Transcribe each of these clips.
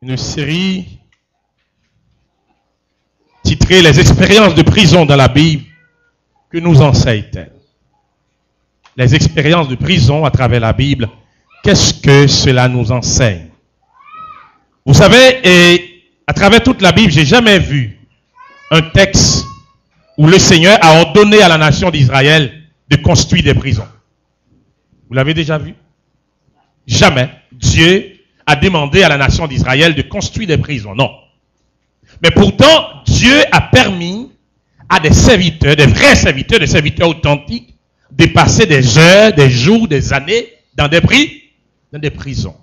une série titrée Les expériences de prison dans la Bible. Que nous enseigne-t-elle? Les expériences de prison à travers la Bible, qu'est-ce que cela nous enseigne? Vous savez, et à travers toute la Bible, j'ai jamais vu un texte où le Seigneur a ordonné à la nation d'Israël de construire des prisons. Vous l'avez déjà vu? Jamais Dieu a demandé à la nation d'Israël de construire des prisons. Non. Mais pourtant, Dieu a permis à des serviteurs, des vrais serviteurs, des serviteurs authentiques, de passer des heures, des jours, des années dans des prisons.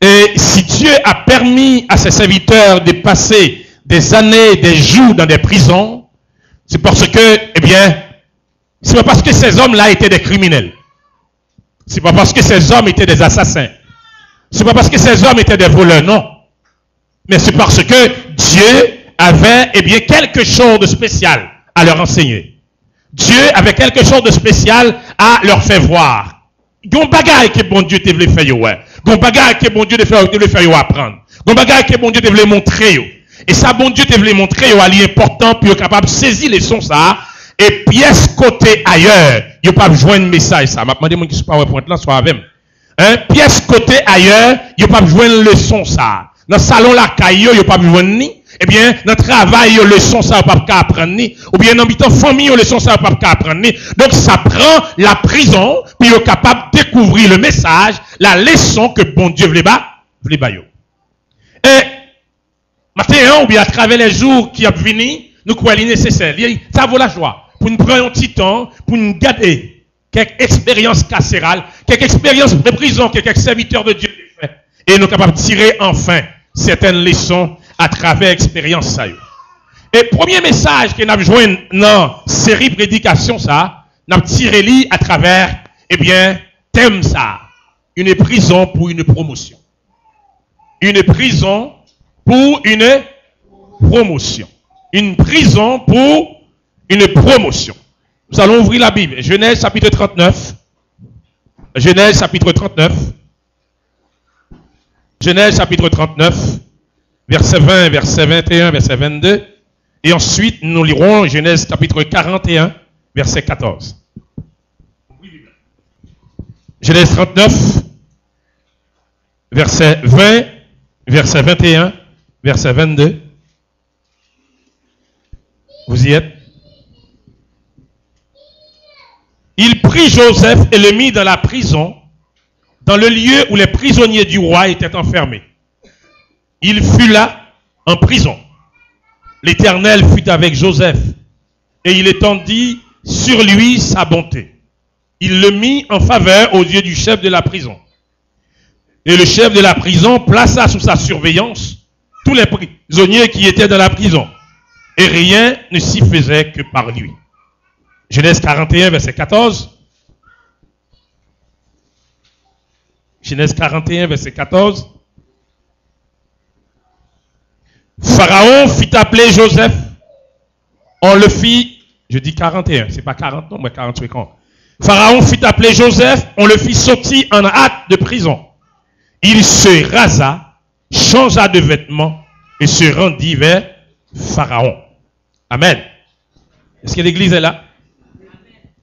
Et si Dieu a permis à ses serviteurs de passer des années, des jours dans des prisons, c'est parce que, eh bien, c'est pas parce que ces hommes-là étaient des criminels. C'est pas parce que ces hommes étaient des assassins. C'est pas parce que ces hommes étaient des voleurs, non. Mais c'est parce que Dieu avait, eh bien, quelque chose de spécial à leur enseigner. Dieu avait quelque chose de spécial à leur faire voir. Gon bagaille que bon Dieu te voulait faire, ouais. Gon bagaille que bon Dieu te voulait faire apprendre. Gon bagaille que bon Dieu te voulait montrer. Et ça, bon Dieu te voulait montrer, il est important pour être capable de saisir les sons, ça. Et pièce côté ailleurs, il n'y a pas besoin de message, ça. Je vais demander qui ne sont pas au point là, soit avec. Hein? Pièce côté ailleurs, il n'y a pas besoin de leçon, ça. Dans le salon, la caillou, il n'y a pas besoin de ni. Eh bien, dans le travail, il y a leçon, ça, il n'y a pas apprendre ni. Ou bien, dans la famille, il y a leçon, ça, il n'y a pas apprendre ni. Donc, ça prend la prison, puis il est capable de découvrir le message, la leçon que bon Dieu voulait bailler. Et, maintenant, ou bien, à travers les jours qui ont venu, nous croyons nécessaire. Ça vaut la joie. Pour nous prendre un petit temps, pour nous garder quelques expériences carcérales, quelques expériences de prison, quelques serviteurs de Dieu. Et nous sommes capables de tirer enfin certaines leçons à travers l'expérience ça. Et premier message que nous avons joué dans la série prédication ça, nous avons tiré à travers, eh bien, thème ça. Une prison pour une promotion. Une prison pour une promotion. Une prison pour une promotion. Nous allons ouvrir la Bible. Genèse chapitre 39. Genèse chapitre 39. Genèse chapitre 39, verset 20, verset 21, verset 22. Et ensuite, nous lirons Genèse chapitre 41, verset 14. Genèse 39, verset 20, verset 21, verset 22. Vous y êtes? Il prit Joseph et le mit dans la prison, dans le lieu où les prisonniers du roi étaient enfermés. Il fut là, en prison. L'Éternel fut avec Joseph, et il étendit sur lui sa bonté. Il le mit en faveur aux yeux du chef de la prison. Et le chef de la prison plaça sous sa surveillance tous les prisonniers qui étaient dans la prison. Et rien ne s'y faisait que par lui. Genèse 41, verset 14. Genèse 41, verset 14. Pharaon fit appeler Joseph. On le fit, je dis 41, c'est pas 40 non, mais 48 ans. Pharaon fit appeler Joseph, on le fit sortir en hâte de prison. Il se rasa, changea de vêtements et se rendit vers Pharaon. Amen. Est-ce que l'église est là?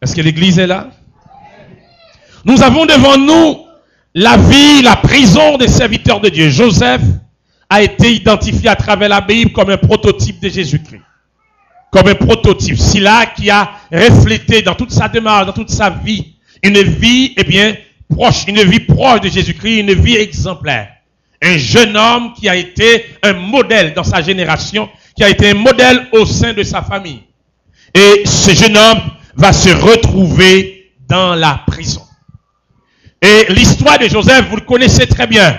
Est-ce que l'église est là? Nous avons devant nous la vie, la prison des serviteurs de Dieu. Joseph a été identifié à travers la Bible comme un prototype de Jésus-Christ. Comme un prototype. C'est là qui a reflété dans toute sa démarche, dans toute sa vie, une vie, eh bien, proche, une vie proche de Jésus-Christ, une vie exemplaire. Un jeune homme qui a été un modèle dans sa génération, qui a été un modèle au sein de sa famille. Et ce jeune homme va se retrouver dans la prison. Et l'histoire de Joseph, vous le connaissez très bien.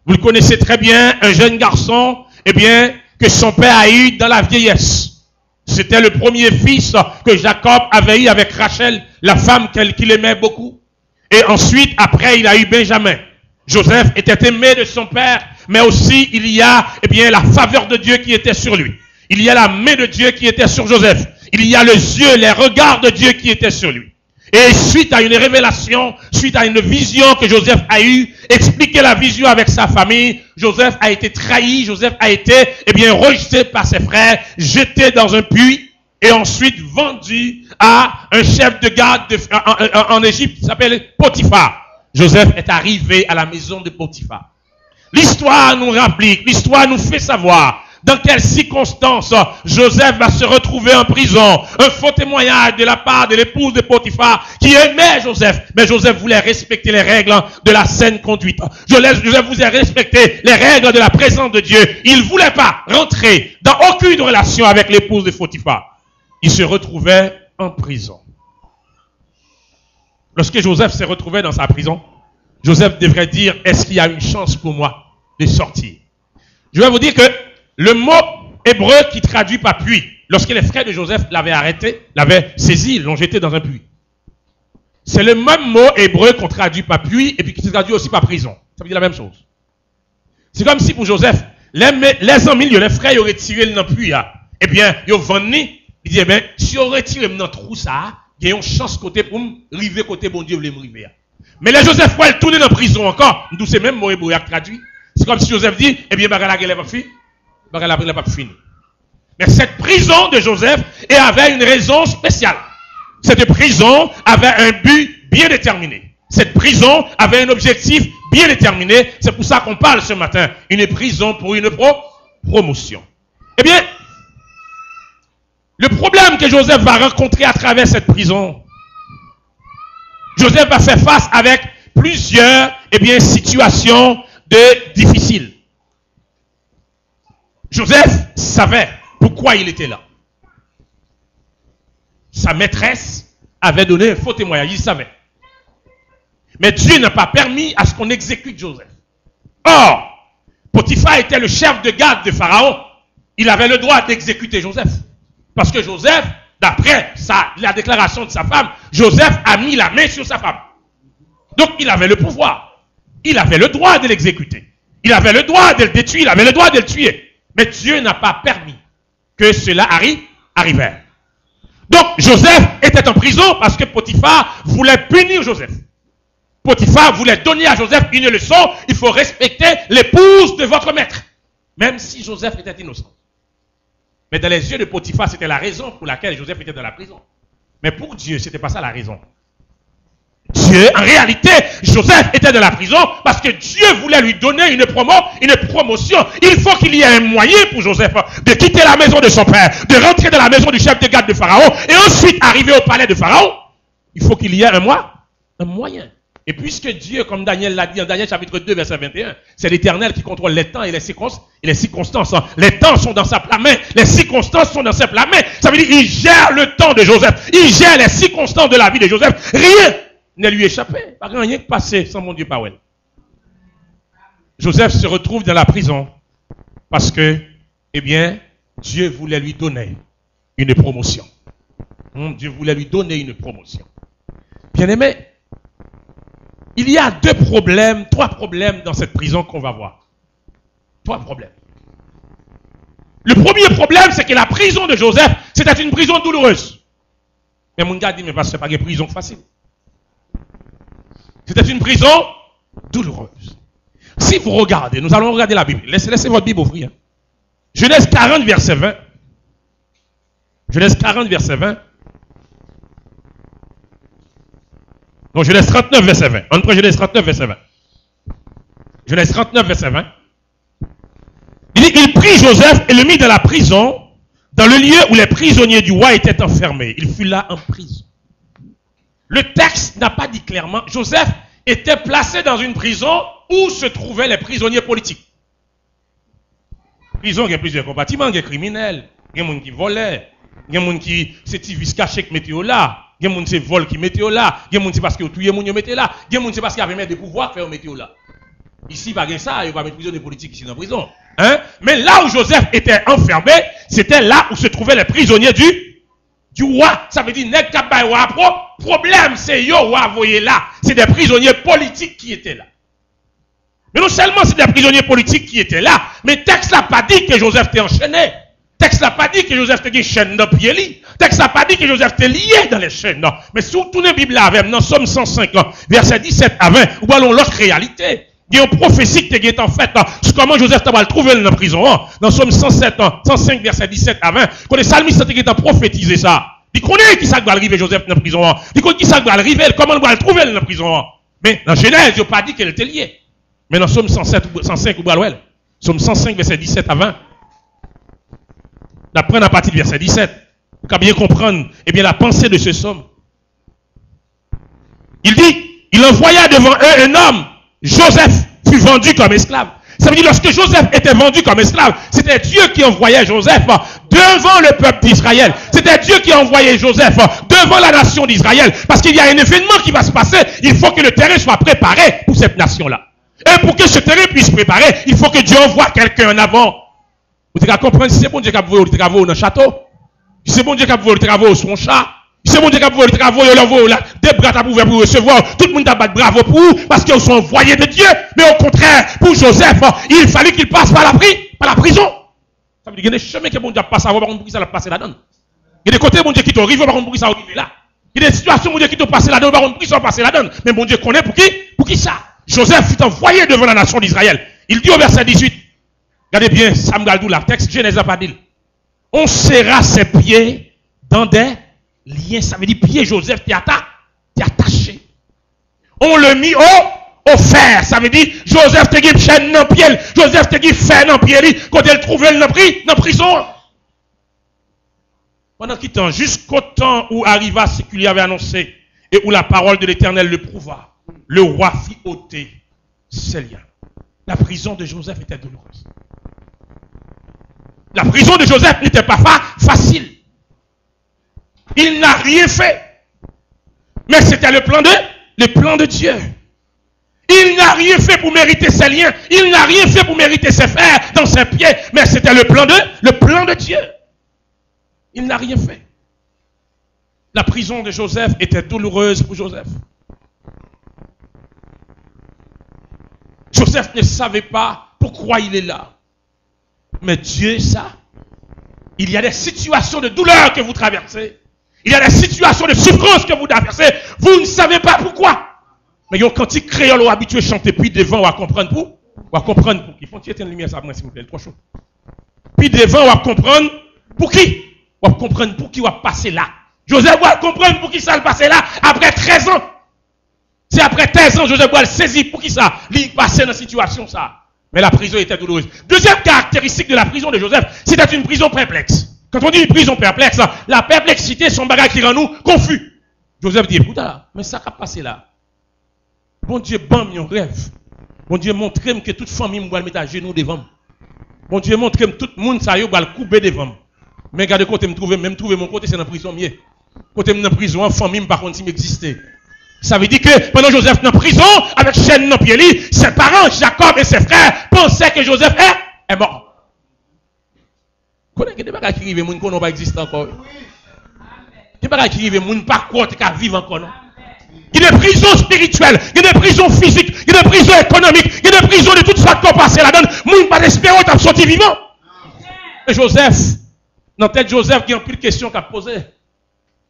Vous le connaissez très bien, un jeune garçon, eh bien, que son père a eu dans la vieillesse. C'était le premier fils que Jacob avait eu avec Rachel, la femme qu'il aimait beaucoup. Et ensuite, après, il a eu Benjamin. Joseph était aimé de son père, mais aussi il y a, eh bien, la faveur de Dieu qui était sur lui. Il y a la main de Dieu qui était sur Joseph. Il y a les yeux, les regards de Dieu qui étaient sur lui. Et suite à une révélation, suite à une vision que Joseph a eue, expliquer la vision avec sa famille, Joseph a été trahi, Joseph a été, rejeté par ses frères, jeté dans un puits, et ensuite vendu à un chef de garde en Égypte qui s'appelle Potiphar. Joseph est arrivé à la maison de Potiphar. L'histoire nous rapplique, l'histoire nous fait savoir dans quelles circonstances Joseph va se retrouver en prison. Un faux témoignage de la part de l'épouse de Potiphar qui aimait Joseph. Mais Joseph voulait respecter les règles de la saine conduite. Joseph voulait respecter les règles de la présence de Dieu. Il ne voulait pas rentrer dans aucune relation avec l'épouse de Potiphar. Il se retrouvait en prison. Lorsque Joseph se retrouvait dans sa prison, Joseph devrait dire, est-ce qu'il y a une chance pour moi de sortir? Je vais vous dire que le mot hébreu qui traduit par puits, lorsque les frères de Joseph l'avaient arrêté, l'avaient saisi, l'ont jeté dans un puits. C'est le même mot hébreu qu'on traduit par puits et puis qui se traduit aussi par prison. Ça veut dire la même chose. C'est comme si pour Joseph, les amis, les frères, ils auraient tiré dans le puits. Eh bien, ils ont vendu, ils disaient, si on retire dans le trou ça, il y a une chance côté pour me river côté bon Dieu voulait me river. Mais les Joseph, quand ils tournent dans la prison encore, d'où c'est même mot hébreu traduit. C'est comme si Joseph dit, eh bien, la guerre n'est pas finie. La guerre n'est pas finie. Mais cette prison de Joseph avait une raison spéciale. Cette prison avait un but bien déterminé. Cette prison avait un objectif bien déterminé. C'est pour ça qu'on parle ce matin. Une prison pour une promotion. Eh bien, le problème que Joseph va rencontrer à travers cette prison, Joseph va faire face avec plusieurs situations difficiles. Joseph savait pourquoi il était là. Sa maîtresse avait donné un faux témoignage, il savait. Mais Dieu n'a pas permis à ce qu'on exécute Joseph. Or, Potiphar était le chef de garde de Pharaon. Il avait le droit d'exécuter Joseph. Parce que Joseph, d'après la déclaration de sa femme, Joseph a mis la main sur sa femme. Donc il avait le pouvoir. Il avait le droit de l'exécuter. Il avait le droit de le détruire. Il avait le droit de le tuer. Mais Dieu n'a pas permis que cela arrivait. Donc Joseph était en prison parce que Potiphar voulait punir Joseph. Potiphar voulait donner à Joseph une leçon. Il faut respecter l'épouse de votre maître. Même si Joseph était innocent. Mais dans les yeux de Potiphar, c'était la raison pour laquelle Joseph était dans la prison. Mais pour Dieu, ce n'était pas ça la raison. Dieu, en réalité, Joseph était dans la prison parce que Dieu voulait lui donner une promotion. Il faut qu'il y ait un moyen pour Joseph de quitter la maison de son père, de rentrer dans la maison du chef de garde de Pharaon et ensuite arriver au palais de Pharaon. Il faut qu'il y ait un moyen. Et puisque Dieu, comme Daniel l'a dit en Daniel chapitre 2, verset 21, c'est l'Éternel qui contrôle les temps et les circonstances. Les temps sont dans sa main, les circonstances sont dans sa main. Ça veut dire qu'il gère le temps de Joseph, il gère les circonstances de la vie de Joseph. Rien ne lui échappait. Pas rien que passé sans mon Dieu Powell. Joseph se retrouve dans la prison parce que, Dieu voulait lui donner une promotion. Dieu voulait lui donner une promotion. Bien-aimé, il y a trois problèmes dans cette prison qu'on va voir. 3 problèmes. Le premier problème, c'est que la prison de Joseph, c'était une prison douloureuse. Mais mon gars dit, mais ce n'est pas une prison facile. C'était une prison douloureuse. Si vous regardez, nous allons regarder la Bible. Laissez votre Bible ouvrir. Genèse 40, verset 20. Genèse 40, verset 20. Non, Genèse 39, verset 20. On prend Genèse 39, verset 20. Genèse 39, verset 20. Il dit, il prit Joseph et le mit dans la prison, dans le lieu où les prisonniers du roi étaient enfermés. Il fut là en prison. Le texte n'a pas dit clairement, Joseph était placé dans une prison où se trouvaient les prisonniers politiques. Prison, il y a plusieurs compartiments, il y a des criminels, il y a des gens qui volaient, il y a des gens qui se cachaient qui mettaient là. Il y a des gens qui volent qui mettent là. Il y a des gens parce qu'ils ont tué les gens qui mettaient là. Il y a des gens parce qu'ils avaient des pouvoirs qui mettaient là. Ici, pas ça, il n'y a pas de prison de politique ici dans la prison. Mais là où Joseph était enfermé, c'était là où se trouvaient les prisonniers du roi. Ça veut dire, n'est pas roi. Problème, c'est yo roi voyez là. C'est des prisonniers politiques qui étaient là. Mais non seulement c'est des prisonniers politiques qui étaient là, mais le texte n'a pas dit que Joseph était enchaîné. Texte n'a pas dit que Joseph était chaîne dans pied li. Texte n'a pas dit que Joseph était lié dans les chaînes. Non. Mais si vous tournez la Bible avec, dans Somme 105, verset 17 à 20, ou allons l'autre réalité. Il y a une prophétie qui est en fait sur comment Joseph va le trouver dans la prison. Dans Somme 107, 105, verset 17 à 20, quand les salmistes qui ont prophétisé ça. Il connaît qui ça va arriver Joseph dans la prison. Il connaît qui ça va arriver, comment il va le trouver dans la prison. Mais dans Genèse, il n'a pas dit qu'elle était liée. Mais dans Somme 107, 105, ou Balouel, Somme 105, verset 17 à 20, d'apprendre à partir du verset 17, pour bien comprendre la pensée de ce somme. Il dit, il envoya devant eux un homme, Joseph fut vendu comme esclave. Ça veut dire lorsque Joseph était vendu comme esclave, c'était Dieu qui envoyait Joseph devant le peuple d'Israël. C'était Dieu qui envoyait Joseph devant la nation d'Israël. Parce qu'il y a un événement qui va se passer, il faut que le terrain soit préparé pour cette nation-là. Et pour que ce terrain puisse se préparer, il faut que Dieu envoie quelqu'un en avant. Vous devez comprendre, si c'est bon Dieu qui a voulu les travaux dans le château, si c'est bon Dieu qui a voulu les travaux sur son chat, si c'est bon Dieu qui a voulu les travaux, il envoie des bras à pouvoir pour recevoir, tout le monde a battu bravo pour vous, parce qu'ils sont envoyés de Dieu. Mais au contraire, pour Joseph, il fallait qu'il passe par la prison. Ça veut dire qu'il y a des chemins que bon Dieu passe à voir, par contre, pour qui ça l'a passé là-dedans. Il y a des côtés, bon Dieu, qui t'arrive, par contre, pour qui ça arrive là. Il y a des situations, bon Dieu, qui t'ont passé là-dedans, par contre, pour qui ça a passé là-dedans. Mais bon Dieu connaît pour qui? Pour qui ça? Joseph fut envoyé devant la nation d'Israël. Il dit au verset 18, regardez bien, Sam Galdou, la texte, Genèse n'a pas dit. On serra ses pieds dans des liens. Ça veut dire pied, Joseph, t'es attaché. On le mit au fer. Ça veut dire, Joseph te dit chaîne dans pied. Joseph te dit fer dans pied. Quand elle trouvait dans prison. Pendant qu'il temps, jusqu'au temps où arriva ce qu'il y avait annoncé et où la parole de l'Éternel le prouva. Le roi fit ôter ses liens. La prison de Joseph était douloureuse. La prison de Joseph n'était pas facile. Il n'a rien fait. Mais c'était le plan de Dieu. Il n'a rien fait pour mériter ses liens. Il n'a rien fait pour mériter ses fers dans ses pieds. Mais c'était le plan de Dieu. Il n'a rien fait. La prison de Joseph était douloureuse pour Joseph. Joseph ne savait pas pourquoi il est là. Mais Dieu, ça, il y a des situations de douleur que vous traversez. Il y a des situations de souffrance que vous traversez. Vous ne savez pas pourquoi. Mais il y a un cantique créole habitué à chanter, puis devant, on va comprendre pour. On va comprendre pour qui. Il faut tirer une lumière, ça, s'il vous plaît, trop chaud. Puis devant, on va comprendre pour qui. On va comprendre pour qui on va passer là. Joseph va comprendre pour qui ça va passer là après 13 ans. C'est après 13 ans, Joseph va le saisir pour qui ça. Il passait dans la situation, ça. Mais la prison était douloureuse. Deuxième caractéristique de la prison de Joseph, c'était une prison perplexe. Quand on dit une prison perplexe, la perplexité, son bagage qui rend nous confus. Joseph dit, écoute là, mais ça va passer là. Bon Dieu, bon, mon rêve. Bon Dieu, montre-moi que toute famille va mettre à genoux devant moi. Bon Dieu, montre-moi que tout le monde, ça y est, va le couper devant moi. Mais regardez, côté me trouver, même trouver mon côté, c'est dans la prison mieux. Côté me dans la prison, famille, par contre, si m'existait. Ça veut dire que pendant Joseph dans la prison, avec chaîne dans pied, ses parents, Jacob et ses frères, pensaient que Joseph est mort. Vous connaissez des bagages qui arrivent, les gens qui n'ont pas existé encore. Des bagages qui arrivent, les gens qui pas croire qu'ils vivent encore. Non? Il y a des prisons spirituelles, il y a des prisons physiques, il y a des prisons économiques, il y a des prisons de toutes sortes qu'on passe là-dedans. Les gens pas d'espérance, ils sont sortis vivants. Et Joseph, dans la tête de Joseph, il y a une pile de questions qu'il a posées.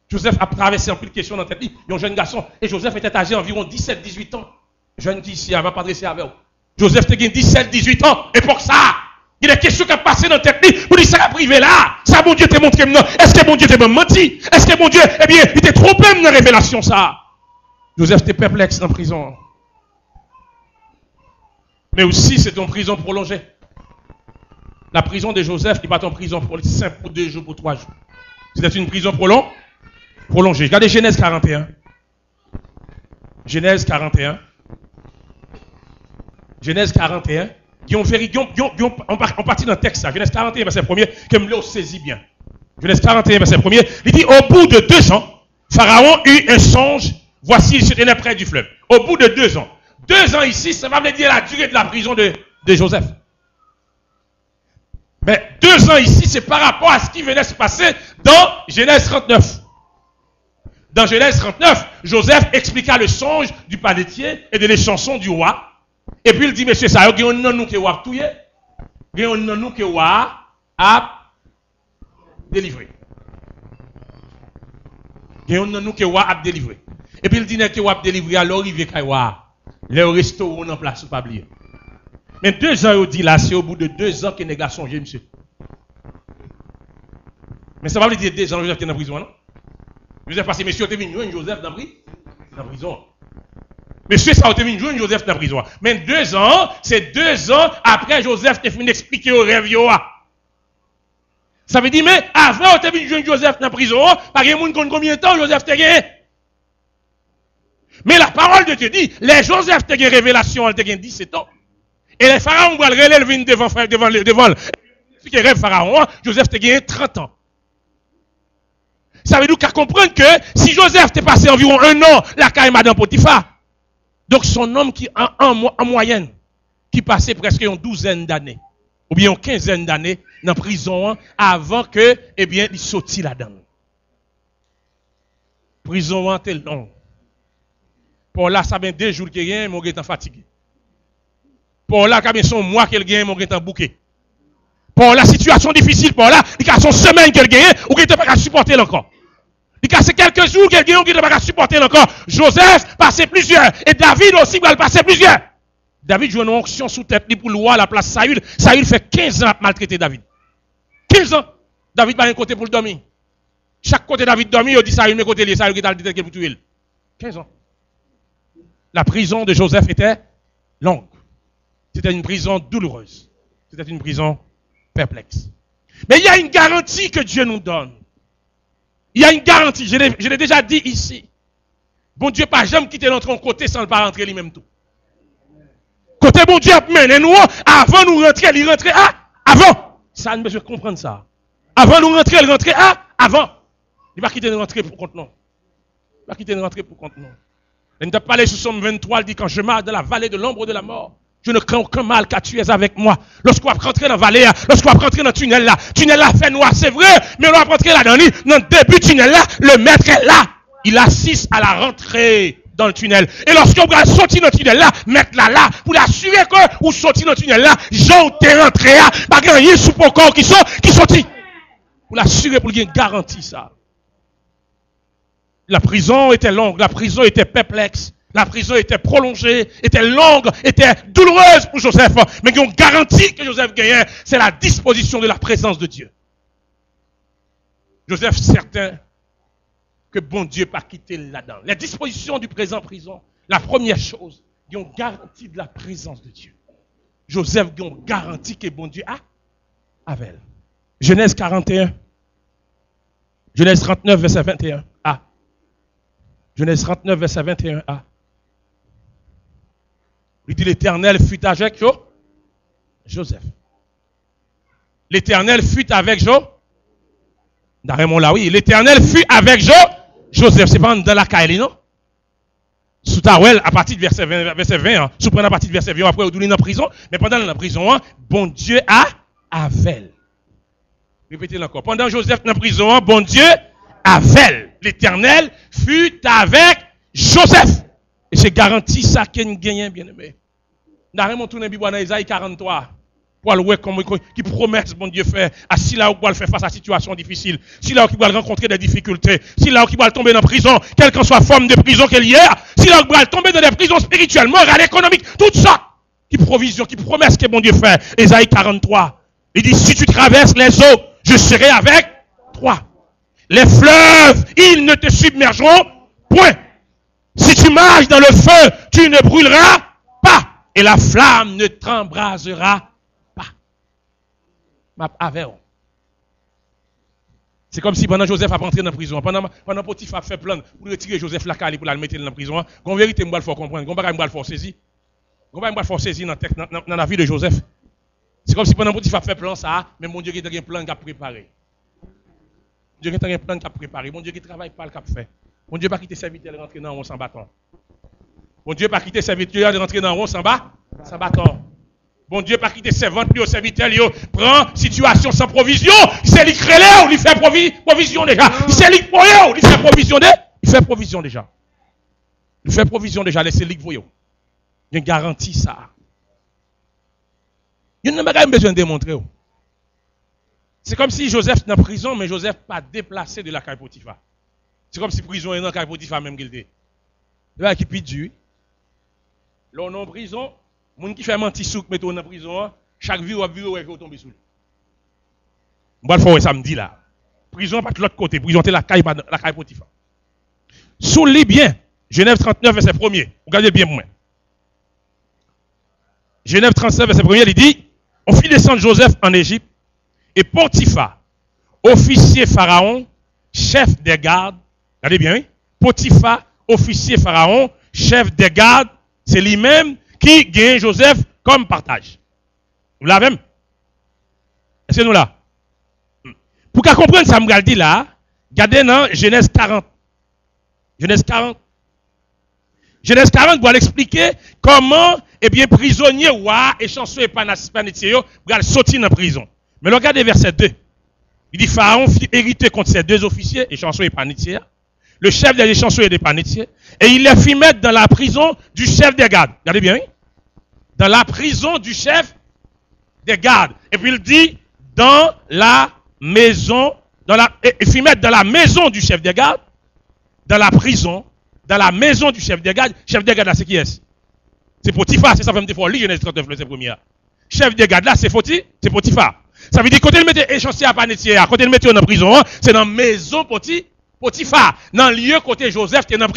Joseph a traversé un peu de questions dans la tête. Il y a un jeune garçon. Et Joseph était âgé environ 17-18 ans. Jeune qui ici, elle ne va pas adresser avec vous. Joseph était 17-18 ans. Et pour ça, il y a des questions qui ont passé dans la tête. Pour dire ça a privé là. Ça, bon Dieu t'a montré maintenant. Est-ce que bon Dieu t'a menti? Est-ce que bon Dieu, eh bien, il était trompé dans la révélation ça? Joseph était perplexe dans la prison. Mais aussi, c'est une prison prolongée. La prison de Joseph, il n'est pas en prison pour 5 ou 2 jours, pour 3 jours. C'était une prison prolongée. Regardez Genèse 41. Genèse 41. Genèse 41. On partit dans le texte, Genèse 41, verset 1er, que me le saisit bien. Genèse 41, verset 1er. Il dit, au bout de 2 ans, Pharaon eut un songe. Voici, il se tenait près du fleuve. Au bout de 2 ans. 2 ans ici, ça va me dire la durée de la prison de Joseph. Mais 2 ans ici, c'est par rapport à ce qui venait se passer dans Genèse 39. Dans Genèse 39, Joseph expliqua le songe du panetier et de l'échanson du roi. Et puis il dit, monsieur, ça y est, nous qui a touillé. Nous qui a délivré. Il y a un nous qui a délivré. Et puis il dit que a délivré, alors il vient le restaurant en place, pas oublier. Mais 2 ans, il dit là, c'est au bout de 2 ans que les gars songé, monsieur. Mais ça va veut dire 2 ans, Joseph est en prison, non? Joseph, parce que monsieur était venu jouer Joseph dans la prison. Monsieur, ça a été venu jouer Joseph dans la prison. Mais 2 ans, c'est 2 ans après Joseph est fini d'expliquer au rêve. Ça veut dire, mais avant, on est venu jouer Joseph dans la prison, par exemple, combien de temps Joseph t'a gagné? Mais la parole de Dieu dit, les Joseph t'a gagné révélation, elle t'a gagné 17 ans. Et les pharaons vont le relever devant ce qui rêve pharaon, Joseph t'a gagné 30 ans. Ça veut dire qu'à comprendre que si Joseph t'est passé environ 1 an, la caille Madame Potiphar, donc son homme qui en moyenne, qui passait presque une 12aine d'années, ou bien une 15aine d'années dans la prison avant que, eh bien, il sortit là-dedans. Prison était long. Pour là, ça fait 2 jours qu'il y a, mon gars est fatigué. Pour là, quand son mois qu'il gagne, mon gars est bouquet. Pour la situation difficile, pour là, il y a son semaine qu'il gagne, ou qu'il n'est pas supporter encore. Il y a quelques jours qu'il gagne, ou qu'il n'est pas supporter encore. Joseph passait plusieurs, et David aussi va passer plusieurs. David joue une onction sous tête pour le roi à la place Saül. Saül fait 15 ans à maltraiter David. 15 ans. David va un côté pour le dormir. Chaque côté David dormit, il dit Saül, mais côté Saül qui t'a dit qu'il pour tuer. 15 ans. La prison de Joseph était longue. C'était une prison douloureuse. C'était une prison perplexe. Mais il y a une garantie que Dieu nous donne. Il y a une garantie. Je l'ai déjà dit ici. Bon Dieu, pas jamais quitter notre côté sans ne pas rentrer lui-même tout. Côté bon Dieu, mais nous, avant nous rentrer, il rentrait avant. Ça, nous devons comprendre ça. Avant nous rentrer, il rentrait avant. Il va quitter nous rentrer pour compte non. Il va quitter nous rentrer pour compte non. Il nous a parlé sur Somme 23, il dit quand je marche dans la vallée de l'ombre de la mort, je ne crains aucun mal car tu es avec moi. Lorsqu'on va rentrer dans la vallée, lorsqu'on va rentrer dans le tunnel là fait noir, c'est vrai, mais on va rentrer là-dedans, dans le début du tunnel là, le maître est là. Il assiste à la rentrée dans le tunnel. Et lorsqu'on va sortir dans le tunnel là, mettre là, pour l'assurer que ou sortir dans le tunnel là, Jean t'es rentré là, pas gagner sous mon corps qui sortit. Pour l'assurer, pour lui garantir ça. La prison était longue, la prison était perplexe, la prison était prolongée, était longue, était douloureuse pour Joseph. Mais on garantit que Joseph gagnait, c'est la disposition de la présence de Dieu. Joseph certain que bon Dieu pas quitté là-dedans. Les dispositions du présent prison, la première chose, ils ont garanti de la présence de Dieu. Joseph ils ont garanti que bon Dieu a avec. Genèse 41. Genèse 39, verset 21. Genèse 39, verset 21a. Il dit l'Éternel fut avec Joseph. L'Éternel fut avec là, oui. L'Éternel fut avec Joseph. C'est pas dans la Kaili, non? Sous Tawel, à partir de verset 20, sous à partir de verset 20, après, on dans la prison. Mais pendant la prison, bon Dieu a avec. Répétez-le encore. Pendant Joseph dans la prison, bon Dieu avec. L'Éternel fut avec Joseph. Et c'est garanti ça qu'il gagne, bien aimé. Nous avons tourné dans Isaïe 43. Pour le voir qui promet, bon Dieu, fait. Si là où il faire face à une situation difficile. Si là où il va rencontrer des difficultés. Si là où il va tomber dans la prison, quelle que soit la forme de prison qu'il y a. Si là où il va tomber dans des prisons spirituelles, morales, économiques, tout ça. Qui provision, qui promesse que bon Dieu fait. Isaïe 43. Il dit, si tu traverses les eaux, je serai avec toi. Les fleuves, ils ne te submergeront point. Si tu marches dans le feu, tu ne brûleras pas. Et la flamme ne t'embrasera pas. C'est comme si pendant Joseph a rentré dans la prison, pendant Potiphar a fait plan pour retirer Joseph la cali pour le mettre dans la prison. En vérité, je faut comprendre. Je ne faut saisir. Je ne faut saisir dans la vie de Joseph. C'est comme si pendant Potiphar a fait plan ça, mais mon Dieu qui a un plan qui a préparé. Dieu qui a un plan qui a préparé. Mon Dieu qui travaille pas le cap fait. Mon Dieu pas quitter serviteur de rentrer dans rond sans bâton. Mon Dieu pas quitter serviteur de rentrer dans rond sans bâton. Bon Dieu pas quitter servante au serviteur prend situation sans provision, c'est lui créé ou lui fait provision déjà. C'est lui pour ou lui fait provision déjà. Il fait provision déjà, laissez lui pour yo. Il garantit ça. Il n'a pas besoin de démontrer. C'est comme si Joseph est en prison, mais Joseph pas déplacé de la caille Potiphar. C'est comme si prison est dans la caille Potiphar même qu'il était. Là, qui pide Dieu. Là, on est en prison, les gens qui fait mentir souk, mettent en prison, chaque vie ou ouais, vous tomber sous lui. On va le faire samedi là. Prison pas de l'autre côté, prison c'est la caille Potiphar. Sous les bien, Genève 39, verset 1er. Regardez bien moi. Genève 39, verset 1er, il dit, on fit descendre Joseph en Égypte, et Potiphar, officier Pharaon, chef des gardes, regardez bien, oui? Potiphar, officier Pharaon, chef des gardes, c'est lui-même qui gagne Joseph comme partage. Vous l'avez même? Est-ce que nous là? Pour qu'on comprenne ça, je dit là, regardez dans Genèse 40. Genèse 40. Genèse 40 va l'expliquer comment, eh bien, prisonnier, roi, et chanceux et panitier, va sortir dans la prison. Mais regardez verset 2. Il dit, Pharaon fit hériter contre ses deux officiers, et chanceux et panitier, le chef des chanceux et des panitiers, et il les fit mettre dans la prison du chef des gardes. Regardez bien, hein? Dans la prison du chef des gardes. Et puis il dit, dans la maison, il fit mettre dans la maison du chef des gardes, dans la prison, dans la maison du chef des gardes. Chef des gardes là, c'est qui est-ce? C'est Potiphar, c'est ça fait me fois, Genèse 39, c'est premier. Chef des gardes là, c'est Potiphar. Ça veut dire, quand il mettait échancé à panetier, quand il mettait en prison, c'est dans la maison Potiphar. Dans le lieu côté Joseph, t'es dans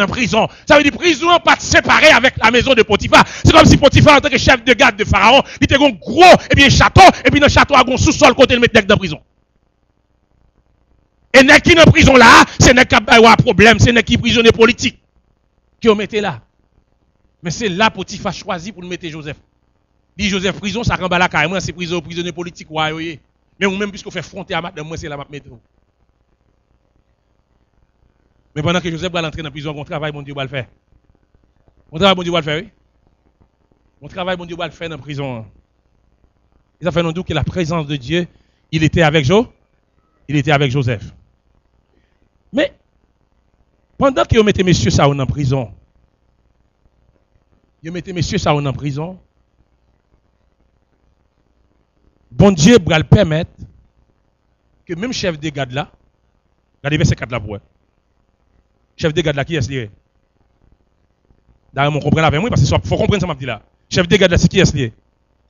prison. Ça veut dire, prison pas séparé avec la maison de Potiphar. C'est comme si Potiphar, en tant que chef de garde de Pharaon, il était un gros, et bien, château, et puis dans le château, il y a un sous-sol côté il mettait dans la prison. Et n'est qui dans prison là, c'est n'est qui a un problème, c'est n'est qui prisonnier politique qui ont metté là. Mais c'est là Potiphar choisi pour nous mettre Joseph. Dit Joseph prison, ça rembala carrément, c'est prisonnier politique. Ouais. Mais ou même puisqu'on fait fronter à madame, moi c'est la map métro. Mais pendant que Joseph va entrer dans la prison, mon travail, mon Dieu va le faire. Mon travail, mon Dieu va le faire, oui. Mon travail, mon Dieu va le faire dans la prison. Il a fait non doute que la présence de Dieu, il était avec Joseph. Mais, pendant que vous mettez messieurs ça en prison, bon Dieu va le permettre que même chef de garde là, regardez verset 4 là pour chef de garde là, qui est-ce lié? D'ailleurs, on comprend avec moi parce qu'il faut comprendre ça m'a dit là. Chef de garde là, c'est qui est-ce lié?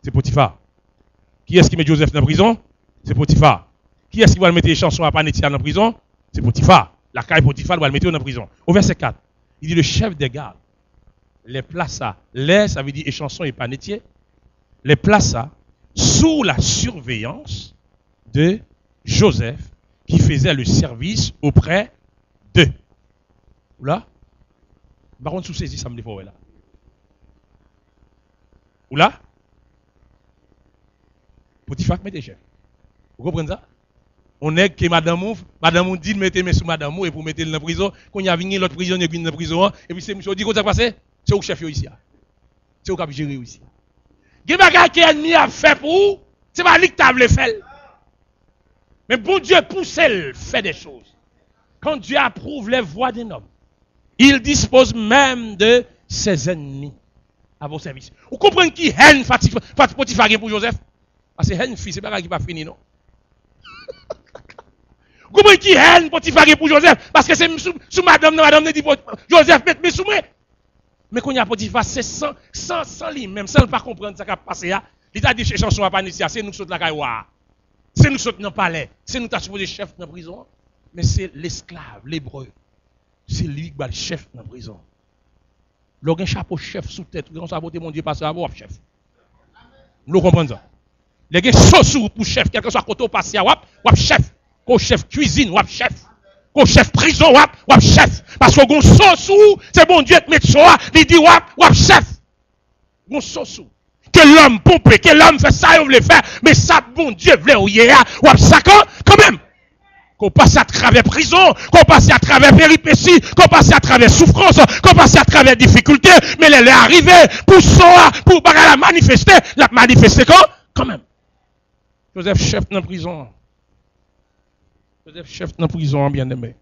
C'est Potiphar. Qui est-ce qui met Joseph dans la prison? C'est Potiphar. Qui est-ce qui va le mettre les chansons à Panetia dans la prison? C'est Potiphar. La caille Potiphar va le mettre dans la prison. Au verset 4, il dit le chef des gardes les plaça, ça veut dire échanson et panetier, les plaça sous la surveillance de Joseph qui faisait le service auprès d'eux. Oula? Par contre, sous saisi, ça me dit là. Oula? Potiphar met des chefs. Vous comprenez ça? On est que madame dit de mettre sous madame et pour mettre dans la prison, quand il y a venu l'autre prisonnier qui est dans la prison, et puis c'est monsieur dit, comment ça passe? C'est au chef ici. C'est au cap gérer ici. Quel bagage que l'ennemi a fait pour vous, c'est pas lui qui t'a fait. Mais bon Dieu pousse elle fait des choses. Quand Dieu approuve les voies d'un homme, il dispose même de ses ennemis à vos services. Vous comprenez qui haine Potiphar pour Joseph? Parce que haine fille, c'est pas qui va finir, non? Vous comprenez qui haine Potiphar pour Joseph? Parce que c'est sous madame dit Joseph, mais sous moi. Mais quand il y a Potiphar, c'est sans lui, même sans ne pas comprendre ce qui a passé là. Il a dit chez chanson à Panetia, c'est nous qui sommes dans la caille. C'est nous qui sommes dans le palais. C'est nous qui sommes supposé chef dans la prison. Mais c'est l'esclave, l'hébreu. C'est lui qui est le chef dans la prison. Le un chapeau chef sous tête, on s'est mon Dieu, passe à voir chef. Vous comprenez ça? Les gens sont sous pour chef, quel que soit côté passé à wap chef. Ko chef cuisine, wap chef. Ko chef prison, wap chef. Parce que gon sous, c'est bon Dieu te met ça, il dit wap chef. Gon sous. Que l'homme pompe, que l'homme fait ça, il veut faire, mais ça bon Dieu veut ouyer, wap ça quand même. Qu'on passe à travers prison, qu'on passe à travers péripéties, qu'on passe à travers souffrance, qu'on passe à travers difficultés, mais elle est arrivée pour ça, pour la manifester quand même. Joseph chef dans la prison. Joseph chef dans la prison, bien aimé.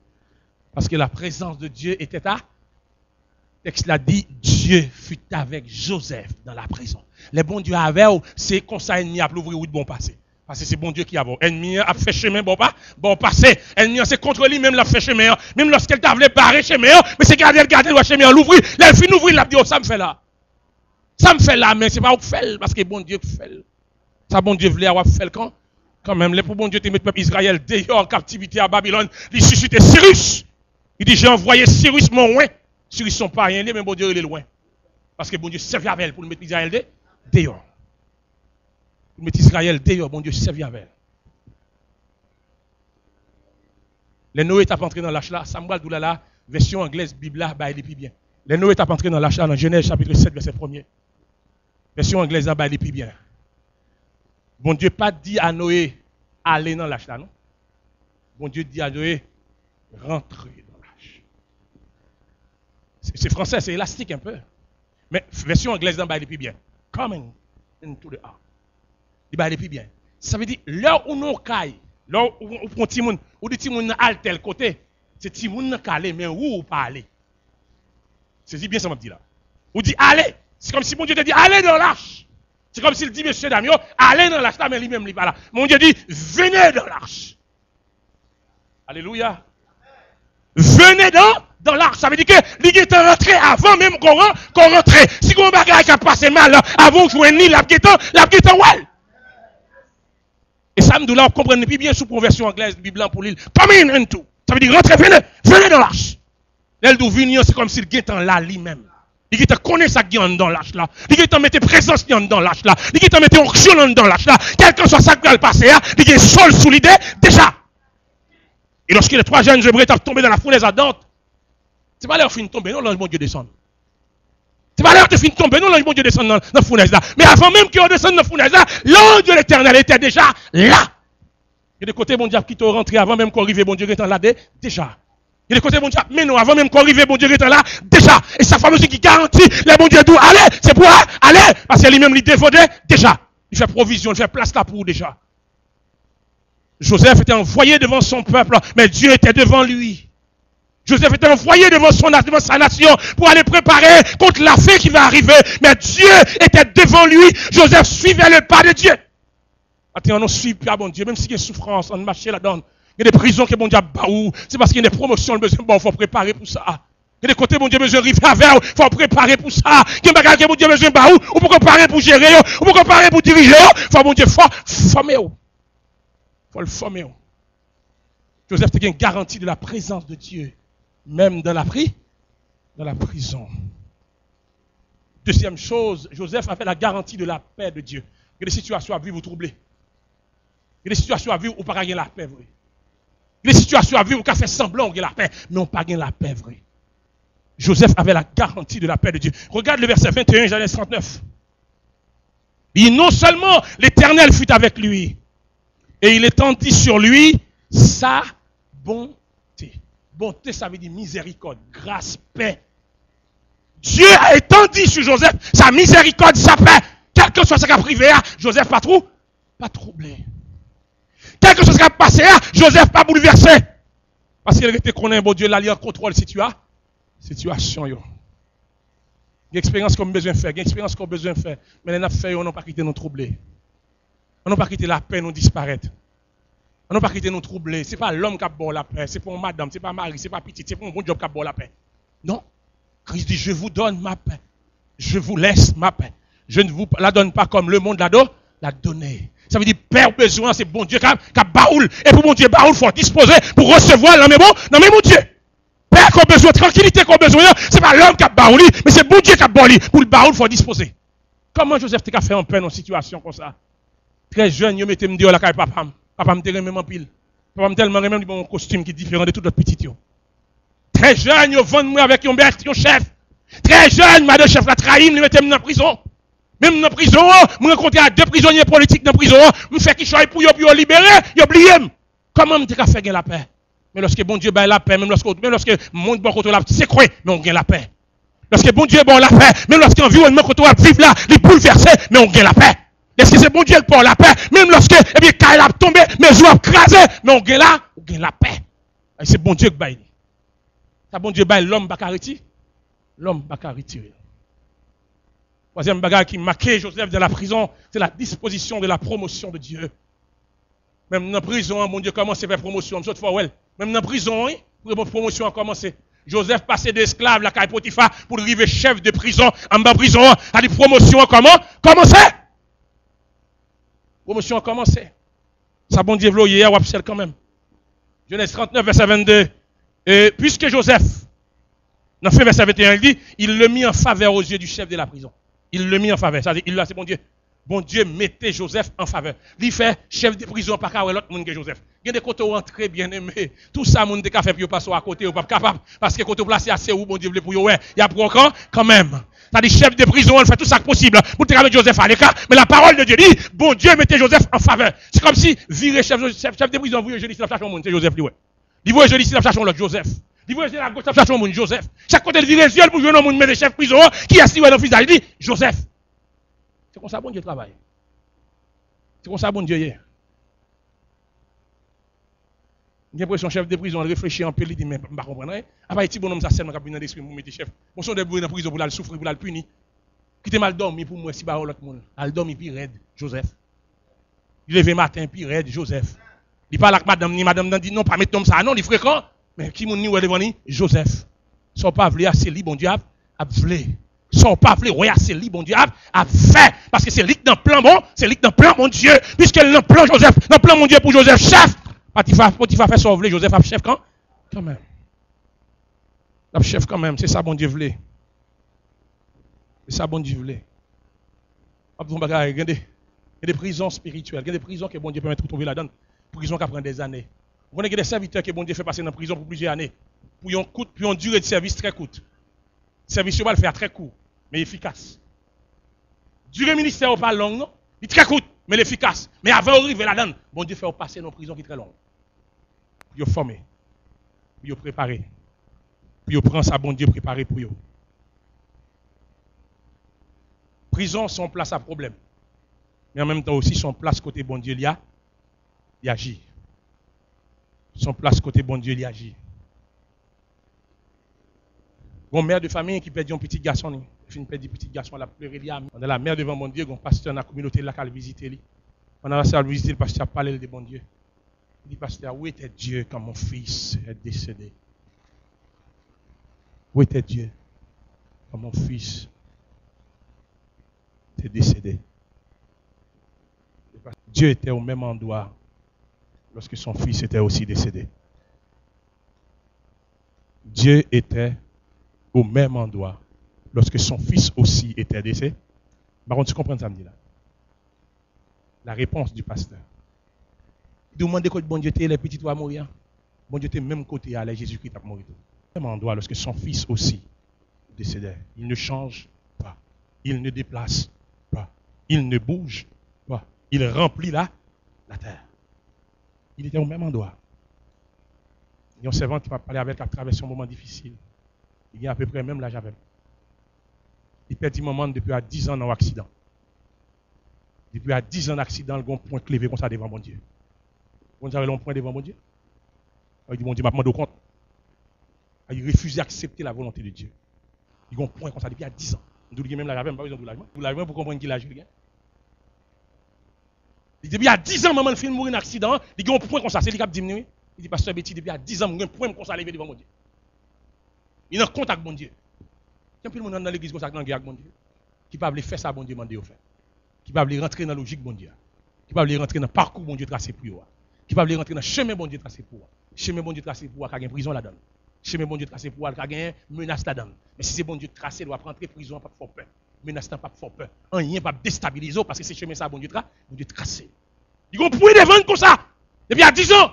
Parce que la présence de Dieu était là. Le texte l'a dit, Dieu fut avec Joseph dans la prison. Les bons dieux avaient, c'est comme ça, il n'y a plus ouvrir ou de bon passé. Parce que c'est bon Dieu qui a bon. Ennemi a fait chemin, bon passé. Ennemi c'est contre lui, même l'a fait chemin. Même lorsqu'elle t'a voulu barrer chemin, mais c'est garder le chemin, l'ouvrir. Là, il finit d'ouvrir, il a dit, oh, ça me fait là. Ça me fait là, mais c'est pas où fait, parce que bon Dieu fait. Ça, bon Dieu voulait avoir fait quand même. Les pour bon Dieu te mettre le peuple Israël dehors en captivité à Babylone, il suscitait Cyrus. Il dit, j'ai envoyé Cyrus mon loin. Cyrus son pas rien, mais bon Dieu il est loin. Parce que bon Dieu servait avec elle pour mettre Israël dehors. Pour mettre Israël dehors, bon Dieu servait avec elle. Les Noé t'a entré dans l'arche là, Samuel Doulala, version anglaise, Bible là, bah il est plus bien. Les Noé t'a entré dans l'arche là, dans Genèse chapitre 7, verset 1er. Version anglaise là, bah il est plus bien. Bon Dieu pas dit à Noé, aller dans l'arche là, non? Bon Dieu dit à Noé, rentrer dans l'arche. C'est français, c'est élastique un peu. Mais version anglaise là, bah il est plus bien. Coming into the ark. Il va aller plus bien. Ça veut dire, là où nous caille, là où on Timoun, ou dit Timoun à tel côté, c'est Timoun qui aller, mais où ou pas aller. C'est bien ça m'a dit là. Ou dit allez, c'est comme si mon Dieu te dit allez dans l'arche. C'est comme s'il dit monsieur Damio, allez dans l'arche là, mais lui-même il va là. Mon Dieu dit venez dans l'arche. Alléluia. Venez dans l'arche. Ça veut dire que l'île est rentré avant même qu'on rentre. Si on bagaille qui a passé mal, avant que vous ayez la guetan, ouais. Et ça me dit là, on comprend plus bien sous conversion anglaise de Bible pour l'île. Come in into. Ça veut dire rentrez, venez dans l'arche. L'aile d'où venir, c'est comme s'il guettant là lui-même. Il te connaît ça qui est dans l'arche là. Il te mette présence qui est dans l'arche là. Il te mette onction dans l'arche là. Quel que soit ça qui va le passer, il est sol sous l'idée déjà. Et lorsque les trois jeunes Hébreux sont tombés dans la fournaise ardente, c'est pas leur fin de tomber, non, l'ange bon Dieu descend. C'est pas leur fin de tomber, non, l'ange bon Dieu descend dans la fournaise là. Mais avant même qu'ils descendent dans la fournaise là, l'ange de l'éternel était déjà là. Et de côté, bon Dieu qui est rentré avant même qu'on arrive, bon Dieu était là déjà. Et de côté, bon Dieu, mais non, avant même qu'on arrive, bon Dieu était là déjà. Et sa fameuse qui garantit, les bon Dieu d'où allez, c'est pour aller. Parce que lui-même, il défendait déjà. Il fait provision, il fait place là pour déjà. Joseph était envoyé devant son peuple, mais Dieu était devant lui. Joseph était envoyé devant sa nation pour aller préparer contre la fée qui va arriver. Mais Dieu était devant lui. Joseph suivait le pas de Dieu. Attends, on ne suit pas bon Dieu, même s'il y a souffrance, on marche là-dedans. Il y a des prisons que bon Dieu a baou. C'est parce qu'il y a des promotions, il faut préparer pour ça. Il y a des côtés, bon Dieu, besoin de river avec, il faut préparer pour ça. Il y a des bagages que bon Dieu besoin de baou, ou pour préparer pour gérer, ou pour préparer pour diriger. Il faut bon Dieu, former. Il faut le former. Joseph était une garantie de la présence de Dieu, même dans la prison. Deuxième chose, Joseph avait la garantie de la paix de Dieu. Il y a des situations à vivre ou troubler. Il y a des situations à vivre où pas gagner la paix vraie. Il y a des situations à vivre où on fait semblant de la paix, mais on pas gagner la paix vraie. Joseph avait la garantie de la paix de Dieu. Regarde le verset 21, Genèse 39. Il dit non seulement l'Éternel fut avec lui, et il étendit sur lui sa bonté. Bonté, ça veut dire miséricorde, grâce, paix. Dieu a étendu sur Joseph sa miséricorde, sa paix. Quel que soit ce qui a privé, Joseph pas troublé. Quel que soit ce qui a passé, Joseph pas bouleversé. Parce qu'il était connaît, bon Dieu, là, il contrôle situation. Il y a une expérience qu'on a besoin de faire, il y a une expérience qu'on a besoin de faire. Mais les fait, on n'a pas quitté nous troubler. On n'a pas quitté la paix, nous disparaître. On n'a pas quitté nous troubler. Ce n'est pas l'homme qui a bon la paix, c'est pas madame, c'est pas Marie, c'est pas petite, c'est pas un bon job qui a bon la paix. Non. Christ dit, je vous donne ma paix. Je vous laisse ma paix. Je ne vous la donne pas comme le monde la donner. Ça veut dire, père besoin, c'est bon Dieu qui a baoul. Et pour mon Dieu, baoul, il faut disposer pour recevoir. Non mais mon Dieu. Père qu'on a besoin, tranquillité qu'on a besoin, ce n'est pas l'homme qui a baouli, mais c'est bon Dieu qui a baouli. Pour le baoul, il faut disposer. Comment Joseph t'a fait en peine dans une situation comme ça? Très jeune, il mettait me dire la caille papa. Papa me tellement en pile. Papa me tellement même mon costume qui est différent de tout autres petits. Très jeune, il vend moi avec un chef. Très jeune, ma deux chef la trahi, il mettait dans la prison. Même dans la prison, je rencontre deux prisonniers politiques dans la prison, je fais qu'ils soient pour libérer, ils oublient. Comment me t'a fait la paix? Mais lorsque bon Dieu bat la paix, même lorsque le monde bon contre la paix, c'est quoi? Mais on gagne la paix. Lorsque bon Dieu bat la paix, même lorsque l'environnement contre la vivre là, il est bouleversé, mais on gagne la paix. Est-ce que c'est bon Dieu qui porte la paix? Même lorsque, quand il a tombé, mes joueurs crasés, mais on gagne la paix. Et c'est bon Dieu qui bat. C'est bon Dieu bat l'homme bakariti. L'homme bakariti. Troisième bagage qui marquait Joseph dans la prison, c'est la disposition de la promotion de Dieu. Même dans la prison, mon Dieu, commence à faire promotion. Même dans la prison, promotion a commencé. Joseph passait d'esclave, la caille Potiphar, pour arriver chef de prison, en bas prison, a dit promotion comment? Commencé! Promotion a commencé. Ça bon Dieu vlo hier, ou quand même. Genèse 39, verset 22. Et puisque Joseph, dans le verset 21, il dit, il le mit en faveur aux yeux du chef de la prison. Il le mit en faveur. Ça veut dire, c'est bon Dieu. Bon Dieu mettait Joseph en faveur. Il fait chef de prison par contre l'autre monde que Joseph. Il y a des côtés rentrés bien aimés. Tout ça monde qui a fait pour passer à côté ou pas capable parce que côté placé assez où bon Dieu voulait pour ouais, il y a pour quand même. C'est-à-dire chef de prison, il fait tout ça possible pour te mettre Joseph à l'écart, mais la parole de Dieu dit bon Dieu mettait Joseph en faveur. C'est comme si virer chef de prison vous jeudi la chercher monde, c'est Joseph lui ouais. Il voit jeudi la chercher l'autre Joseph. Il voit la gauche la chercher monde Joseph. Chaque côté virer ciel pour jouer dans monde mettre chef de prison qui assis dans le visage dit Joseph. C'est comme ça bon Dieu travaille. C'est comme ça bon Dieu est. J'ai l'impression chef de prison réfléchit un peu, il dit mais je ne comprends pas. Après petit bonhomme ça seulement qui a l'esprit pour mettre chef. Bon son de dans prison pour la souffrir, pour la punir. Qui était mal dormi pour moi si ba l'autre monde. Al dormi puis raide Joseph. Il levé matin puis raide Joseph. Il parle avec madame ni madame dit non pas mettre comme ça non, il fréquent. Mais qui moun ni devant ni Joseph. Son pas vle assez li bon Dieu a vle. Son pas vle ouais assez li bon Dieu a fait parce que c'est lui dans plan bon, c'est lui dans plan mon Dieu puisqu'elle dans plan Joseph, dans plan mon Dieu pour Joseph chef. Potiphar fait sauver Joseph a chef quand même. La chef quand même, c'est ça bon Dieu voulait. C'est ça bon Dieu voulait. Il y a des prisons spirituelles, il y a des prisons que bon Dieu permet de trouver là-dedans. Prison qui prend des années. Vous voyez des serviteurs que bon Dieu fait passer dans la prison pour plusieurs années. Pour une durée de service très courte. Le service va le faire très court, mais efficace. Durée ministère pas longue, non? Il est très court, mais efficace. Mais avant d'arriver là-dedans, bon Dieu fait passer dans la prison qui est très longue. Pour vous former, pour vous préparer, pour vous prendre ça, bon Dieu préparé pour vous. Prison, son place à problème. Mais en même temps aussi, son place côté bon Dieu, il agit. Son place côté bon Dieu, il agit. Une mère de famille qui perd un petit garçon, il perd un petit garçon, elle a pleuré, on a la mère devant bon Dieu, un pasteur dans la communauté là qui a visité. On a visité le pasteur, parler de bon Dieu. Il dit, pasteur, où était Dieu quand mon fils est décédé? Où était Dieu quand mon fils est décédé? Dieu était au même endroit lorsque son fils était aussi décédé. Dieu était au même endroit lorsque son fils aussi était décédé. Par contre, tu comprends ça me dit là? La réponse du pasteur. Il demande que bon Dieu était les petits doigts mourir. Bon Dieu était même côté à Jésus-Christ a mourir. Au même endroit lorsque son fils aussi décédait. Il ne change pas. Il ne déplace pas. Il ne bouge pas. Il remplit la terre. Il était au même endroit. Il y a un servant qui m'a parlé avec, qui a traversé un moment difficile. Il y a à peu près même l'âge avec. Il perd un moment depuis à 10 ans dans l'accident. Depuis à 10 ans d'accident, il y a un point clévé comme ça devant mon Dieu. Vous avez un point devant mon Dieu? Il dit, mon Dieu, m'a demandé au compte. Il refuse d'accepter la volonté de Dieu. Il y a un point comme ça depuis à 10 ans. Vous avez même l'âge avec, pas besoin de l'âge. Vous l'avez pour comprendre qu'il a joué. Il dit, depuis à 10 ans, maman, le film mourir dans un accident. Il y a un point comme ça, c'est lui qui a diminué. Il dit, pasteur Betty, depuis à 10 ans, il y a un point comme ça levé devant mon Dieu. Il est en contact avec mon Dieu. Il y a plus de monde dans l'église comme ça, dans la guerre avec mon Dieu. Qui ne peut pas faire ça, bon Dieu, demander au fait. Qui ne peut pas rentrer dans la logique, bon Dieu. Qui ne peut pas rentrer dans le parcours, bon Dieu, tracé pour vous. Qui ne peut pas rentrer dans le chemin, bon Dieu, tracé pour vous. Chemin, bon Dieu, tracé pour vous, qui a une prison là-dedans. Chemin, bon Dieu, tracé pour vous, qui a une menace là-dedans. Mais si c'est bon Dieu tracé, il doit rentrer prison, pas de faire peur. Menace, pas de faire peur. Rien pas déstabiliser parce que c'est chemin ça, bon Dieu, tracé. Ils vont pouvoir les vendre comme ça. Depuis à 10 ans.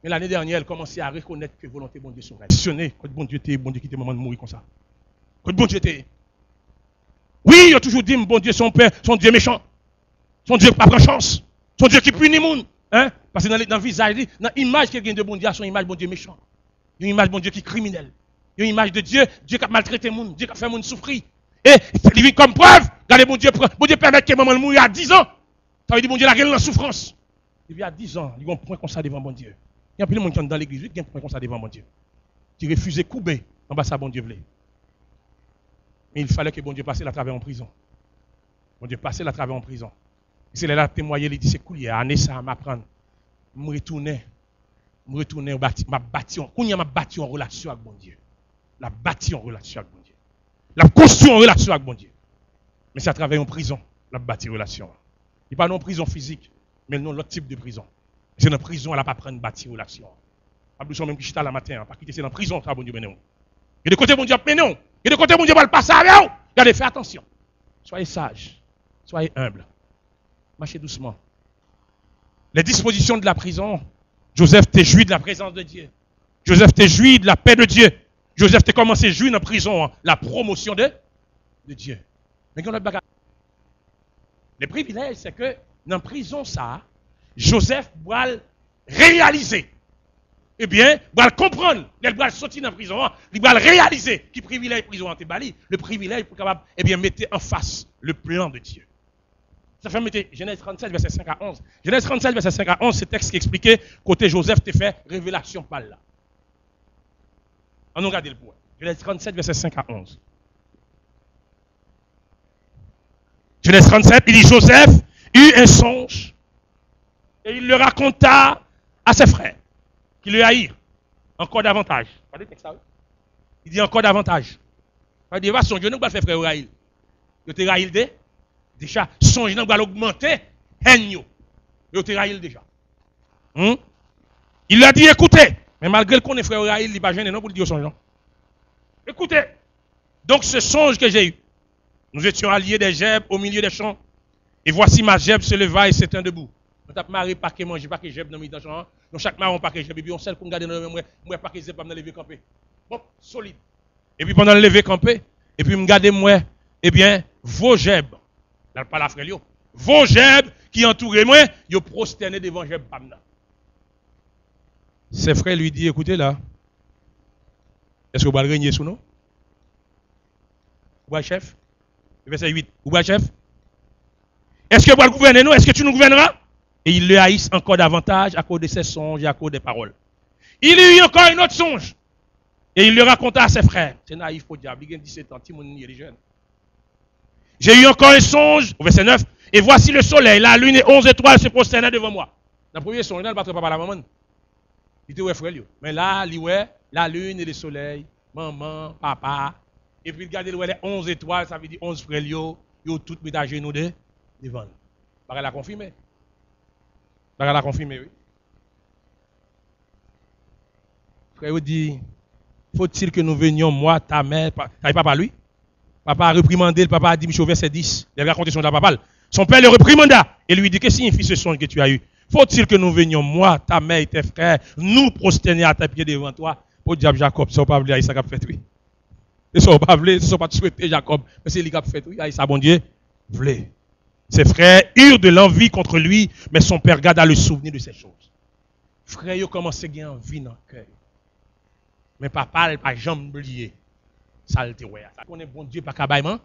Mais l'année dernière, elle commençait à reconnaître que volonté bon Dieu sont réactionnées. Quand bon Dieu était, bon Dieu qui était moment de mourir comme ça. Quand bon Dieu était. Oui, il a toujours dit, bon Dieu, son père, son Dieu méchant. Son Dieu qui n'a pas chance. Son Dieu qui punit le monde. Hein? Parce que dans le visage, dans l'image qu'il y a de bon Dieu, son image bon Dieu méchant. Il y a une image bon Dieu qui est criminel. Il y a une image de Dieu, Dieu qui a maltraité le monde, Dieu qui a fait le monde souffrir. Et il vit comme preuve, regardez bon Dieu permet que maman mourir à 10 ans. Ça veut dire bon Dieu la gueule en souffrance. Il y a 10 ans, il y a un point comme ça devant bon Dieu. Il y a plus de monde qui est dans l'église, il y a un point comme ça devant bon Dieu. Qui refusait de couper en bas ça bon Dieu voulait. Mais il fallait que bon Dieu passe la travers en prison. Bon Dieu passe la travers en prison. C'est là témoigner, il dit c'est cool, il y a année ça à m'apprendre. Je retourne au bâti, m'a bâti en relation avec mon Dieu. La bâti en relation avec mon Dieu. La construit en relation avec mon Dieu. Mais c'est à travers une prison, la bâti relation. Il n'y a pas une prison physique, mais non l'autre type de prison. C'est une prison, elle n'a pas prendre bâti relation. Pas besoin même qui chita la matin, pas quitter c'est dans la prison, ça bon Dieu mené. Et de côté mon Dieu mené. Et de côté mon Dieu va le passer avec vous. Regardez, faites attention. Soyez sages, soyez humbles. Marchez doucement. Les dispositions de la prison, Joseph t'est joui de la présence de Dieu. Joseph t'est joui de la paix de Dieu. Joseph t'est commencé à jouir dans la prison, la promotion de Dieu. Mais il y a notre le privilège, c'est que dans la prison, ça, Joseph doit réaliser. Eh bien, il doit comprendre. Il doit sortir dans la prison. Il doit réaliser. Qui privilège la prison en Tébali? Le privilège pour capable, eh bien, mettre en face le plan de Dieu. Ça fait mettre Genèse 37, verset 5 à 11. Genèse 37, verset 5 à 11, c'est le texte qui expliquait côté Joseph t'a fait révélation par là. On nous regarde le point. Genèse 37, verset 5 à 11. Genèse 37, il dit Joseph eut un songe et il le raconta à ses frères qui le haïrent encore davantage. Il dit encore davantage. Il dit va songer, nous va faire frère Raïl. Il te Raïl déjà. Songe, nous va augmenter haine. Il te Raïl déjà. Il a dit écoutez, mais malgré qu'on est frère Raïl, il n'est pas gêné non pour le dire au songe. Écoutez, donc ce songe que j'ai eu, nous étions alliés des gerbes au milieu des champs. Et voici ma gerbe se leva et s'éteint debout. On t'a maré pas que manger, pas que gerbe dans le champ. Donc chaque marron pas que gerbe. Et puis on sait qu'on garde dans le moi pas que c'est pas dans le lever campé. Bon, solide. Et puis pendant le lever campé, et puis me garder moi, eh bien, vos gerbes. Là pas la frère, vos gerbes qui entourent moi, yo prosterné devant gerbe pamna. Ses frères lui dit écoutez là. Est-ce que vous allez régner sous nous? Ou chef? Verset 8. Ou chef? Est-ce que vous allez gouverner nous? Est-ce que tu nous gouverneras? Et il le haïsse encore davantage à cause de ses songes et à cause des paroles. Il eut encore un autre songe. Et il le raconta à ses frères. C'est naïf pour diable. Il a 17 ans. Il est jeune. J'ai eu encore un songe. Au verset 9. Et voici le soleil, la lune et 11 étoiles se prosternaient devant moi. Dans le premier songe, il ne battait pas la maman. Il était ouais frère. Mais là, il ouais la lune et le soleil, maman, papa. Et puis regardez les 11 étoiles, ça veut dire 11 frères, yo tout mis à genoux devant. Par la confirmer. Par la confirmer, oui. Frère dit, faut-il que nous venions, moi, ta mère, papa lui? Papa a reprimandé, le papa a dit, Michel, verset 10, il a raconté son papa. Son père le reprimanda et lui dit, que signifie ce songe que tu as eu? Faut-il que nous venions, moi, ta mère et tes frères, nous prosterner à tes pieds devant toi? Pour diable Jacob, ça va pas vouloir, ça va fait, oui. Ils ne sont pas vouloir, ils ne sont pas souhaiter Jacob, mais c'est lui qui a fait, oui, ça, bon Dieu, voulait. Ses frères eurent de l'envie contre lui, mais son père garda le souvenir de ces choses. Frère, ils ont commencé à gagner envie dans le cœur. Mais papa, il n'a pas jamais oublié. Ça, il était ouais. Ça connaît bon Dieu, pas cabaïman.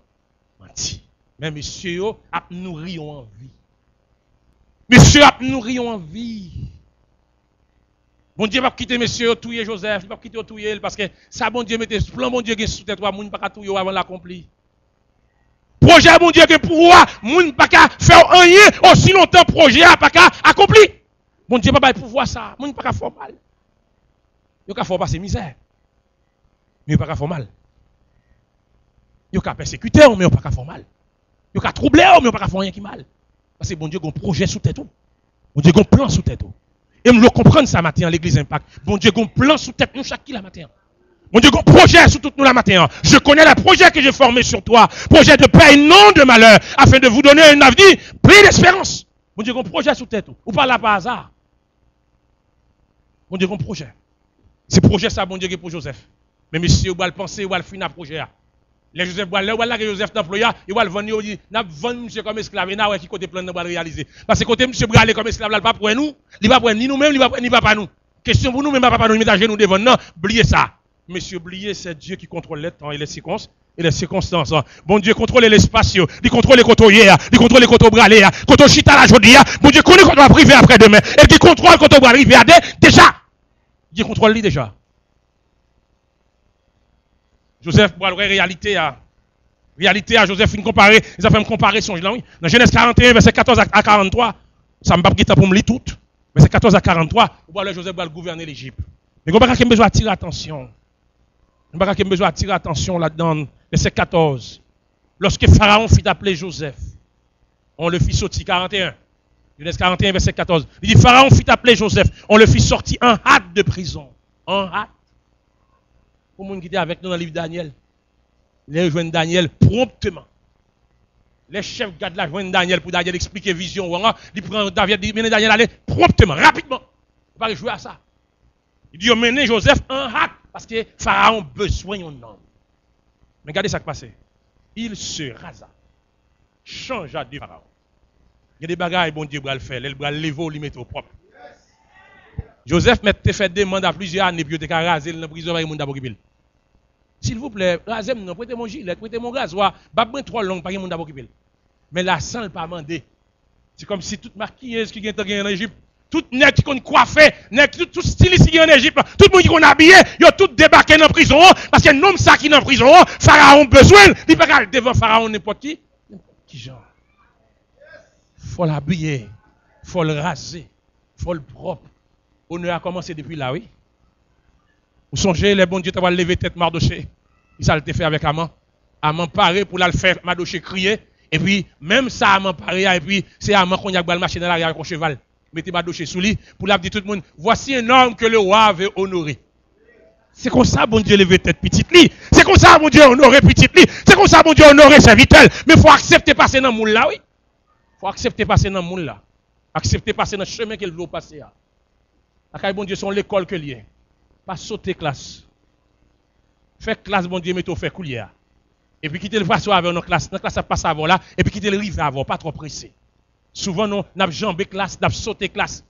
Menti. Mais monsieur, a nourri en vie. Monsieur a nourri en vie. Bon Dieu va quitter monsieur touyer Joseph, il va quitter touyer parce que ça bon Dieu mettait plan bon Dieu qui sous tête toi moun pas touyer avant l'accomplir. Projet bon Dieu que pour moun pas faire rien aussi longtemps projet pas accompli. Bon Dieu pas pouvoir ça, moun pas faire mal. Yo ka faire passer misère. Mais pas faire mal. Yo ka persécuter mais pas faire mal. Yo ka troubler mais pas faire rien qui mal. Parce que bon Dieu a un projet sous tête. Bon Dieu a un plan sous tête. Et nous comprendre ça matin à l'église Impact. Bon Dieu a un plan sous tête nous chaque qui la matin. Bon Dieu a un projet sous tout nous la matin. Je connais le projet que j'ai formé sur toi. Projet de paix et non de malheur. Afin de vous donner un avenir plein d'espérance. Bon Dieu a un projet sous tête. Ou pas là par hasard. Bon Dieu a un projet. C'est projet ça bon Dieu qui est pour Joseph. Mais monsieur, vous allez penser, vous allez finir le projet. Les Joseph, là que Joseph d'employeur, il va le vendre, il dit, n'a vendre monsieur comme esclave, et n'a qui côté plan de réaliser. Parce que côté monsieur bralé comme esclave, là, pas pour nous, il va prendre ni nous-mêmes, il va prendre ni papa nous. Question pour nous, même papa nous, il met à genoux devant nous, oubliez ça. Monsieur, oubliez, c'est Dieu qui contrôle les temps et les circonstances. Bon Dieu contrôle l'espace, il contrôle les côtés hier, il contrôle les côtés bralés, côté chita la journée, bon Dieu connaît quand on va priver après demain, et qui contrôle quand on va arriver à déjà. Dieu contrôle lui déjà. Joseph, la réalité à Joseph, il comparer, ils ont fait une comparaison. Dans Genèse 41, verset 14 à 43, ça ne m'a pas pour me lire tout. Verset 14 à 43, où Joseph va gouverner l'Égypte. Mais il y a besoin d'attirer attention. Il y a besoin d'attirer attention là-dedans. Verset 14. Lorsque Pharaon fit appeler Joseph, on le fit sortir, 41. Genèse 41, verset 14. Il dit, Pharaon fit appeler Joseph, on le fit sortir en hâte de prison. En hâte. Pour le monde qui était avec nous dans le livre de Daniel, les rejoignent Daniel promptement. Les chefs gardent la joindre Daniel pour Daniel expliquer vision. Ils prennent Daniel aller promptement, rapidement. Il ne va pas jouer à ça. Il dit, menez Joseph en hâte parce que Pharaon a besoin d'un homme. Mais regardez ce qui passe. Il se rasa, changea de Pharaon. Il y a des bagailles, bon Dieu, va le faire. Il va le lever, il mettre au propre. Joseph m'a fait demande à plusieurs années, puis il a rasé dans la prison avec le monde. S'il vous plaît, rasez-moi, prêtez mon gilet, prêtez mon rasoir, pas trop long, pas de monde. Mais la sang, il pas demandé. C'est comme si toute maquilleuse qui est en Égypte, tout nègre qui est coiffé, tout styliste qui est en Égypte, tout le monde qui est habillé, ils ont tous débarqué dans la prison, parce que l'homme ça qui est dans la prison, Pharaon a besoin, il ne peut pas devant Pharaon n'importe qui. Qui genre? Il faut l'habiller, il faut le raser, il faut le propre. Honneur a commencé depuis là, oui. Vous songez, les bons dieux t'avaient levé tête Mardoché. Il ça le fait avec Aman. Aman paré pour la faire Mardoché crier. Et puis, même ça, Aman paré, et puis, c'est Aman qu'on y a le machine dans l'arrière avec un cheval. Mettez Mardoché sous lui, pour la dire tout le monde, voici un homme que le roi veut honorer. C'est comme ça, bon Dieu, lever tête petite lit. C'est comme ça, bon Dieu, honorer petite lit. C'est comme ça, bon Dieu, honorer serviteur. Mais il faut accepter passer dans le monde là, oui. Il faut accepter passer dans le monde là. Accepter passer dans le chemin qu'il veut passer. La bon Dieu, c'est l'école que lié. Pas sauter classe. Faire classe, bon Dieu, mettez au fait coulier. Et puis quitter le passer avant nos classes. Notre classe a passé avant là. Et puis quitter le rive avant, pas trop pressé. Souvent, nous avons jambé classe, nous avons sauté classe.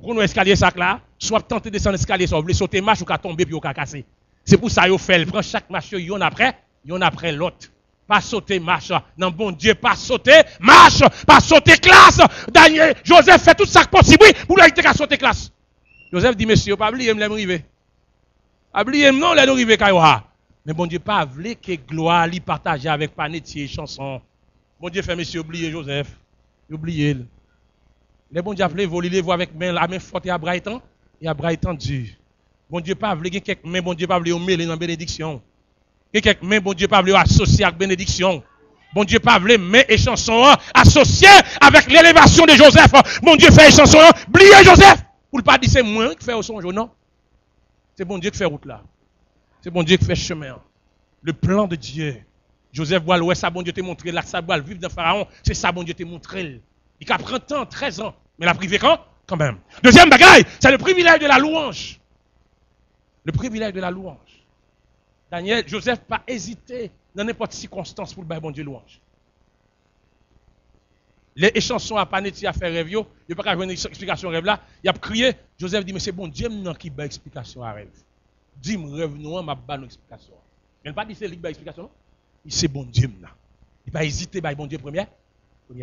Quand nous escalier ça là, soit tenter de descendre l'escalier, soit vous sauter marche ou qu'à tomber puis ou qu'à casser. C'est pour ça qu'il fait. Prend chaque marche, yon après l'autre. Pas sauter marche. Non, bon Dieu, pas sauter marche. Pas sauter classe. Daniel, Joseph fait tout ça possible pour lui dire qu'à sauter classe. Joseph dit, monsieur, pas oublier, je l'aime. Oublier, non, je l'aime arriver. Mais bon Dieu, pas oublier que gloire lui partager avec Panetier et chanson. Bon Dieu, fait monsieur, oublier Joseph. Oubliez. Les bon Dieu appelé, voler les voix avec la main forte et à Brighton. Et à Brighton, Dieu. Bon Dieu, pas oublier quelques mains, bon Dieu, pas oublier mêler dans bénédiction. Quelques mains, bon Dieu, pas oublier associer avec bénédiction. Bon Dieu, pas oublier mains et chansons associées avec l'élévation de Joseph. Bon Dieu, fait chansons, oubliez Joseph. Pour ne pas dire c'est moi qui fais au songe, non. C'est bon Dieu qui fait route là. C'est bon Dieu qui fait chemin. Le plan de Dieu. Joseph voit l'ouest, ça bon Dieu t'a montré, là, ça va vivre dans Pharaon, c'est ça bon Dieu t'a montré. Il a pris 30 ans, 13 ans. Mais la privé quand même. Deuxième bagaille, c'est le privilège de la louange. Le privilège de la louange. Daniel, Joseph n'a pas hésité dans n'importe quelle circonstance pour le bail bon Dieu louange. Les chansons à Panetti à faire rêve, il n'y a pas qu'à jouer une explication rêve là. Il a crié, Joseph dit, mais c'est bon Dieu qui bat explication à rêve. Dis-moi rêve nous, m'a bat une explication. Il n'a pas dit c'est lui qui bat explication, non? C'est bon Dieu. Il n'a pas hésité, bon Dieu première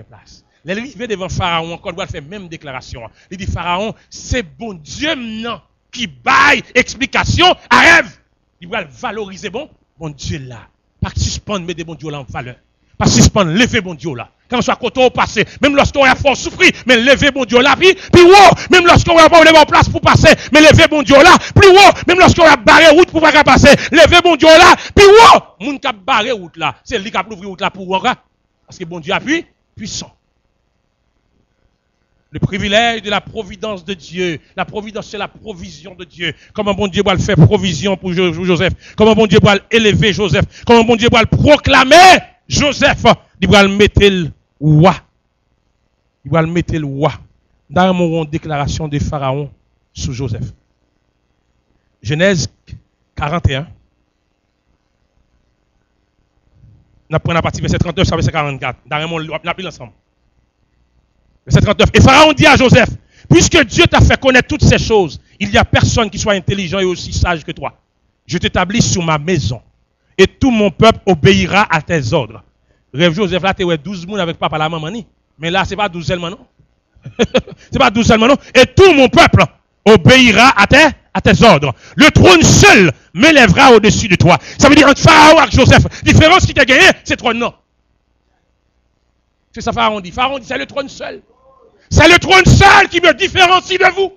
place. L'arrivée devant Pharaon, encore doit faire même déclaration. Il dit, Pharaon, c'est bon Dieu qui baille explication à rêve. Il va valoriser bon Dieu là. Pas suspendre, mais des bon Dieu là en valeur. Pas suspendre, lever bon Dieu là. Quand on soit content au passé, même lorsqu'on a fort souffrir, mais lever bon Dieu là, puis wow, même lorsqu'on a pas de place pour passer, mais lever bon Dieu là, puis wow, même lorsqu'on a barré route pour pas passer, lever bon Dieu là, puis wow, moun qui a barré route là, c'est lui qui a ouvert route là pour voir, parce que bon Dieu appuie, puissant. Le privilège de la providence de Dieu. La providence, c'est la provision de Dieu. Comment bon Dieu va le faire provision pour Joseph. Comment bon Dieu va élever Joseph. Comment bon Dieu va le proclamer Joseph. Il va le mettre le roi. Il va le mettre le roi. Dans une déclaration de Pharaon sur Joseph. Genèse 41. On apprend à partir de verset 39 à verset 44. Dans on appelle l'ensemble. Verset 39. Et Pharaon dit à Joseph, puisque Dieu t'a fait connaître toutes ces choses, il n'y a personne qui soit intelligent et aussi sage que toi. Je t'établis sur ma maison, et tout mon peuple obéira à tes ordres. Rêve Joseph, là, tu es 12 mounes avec papa la maman, mais là, ce n'est pas 12 seulement, non? C'est pas 12 seulement, non? Et tout mon peuple obéira à tes ordres. Le trône seul m'élèvera au-dessus de toi. Ça veut dire entre Pharaon et Joseph. Différence qui t'a gagné, c'est trône, non? C'est ça Pharaon dit. Pharaon dit, c'est le trône seul. C'est le trône seul qui me différencie de vous.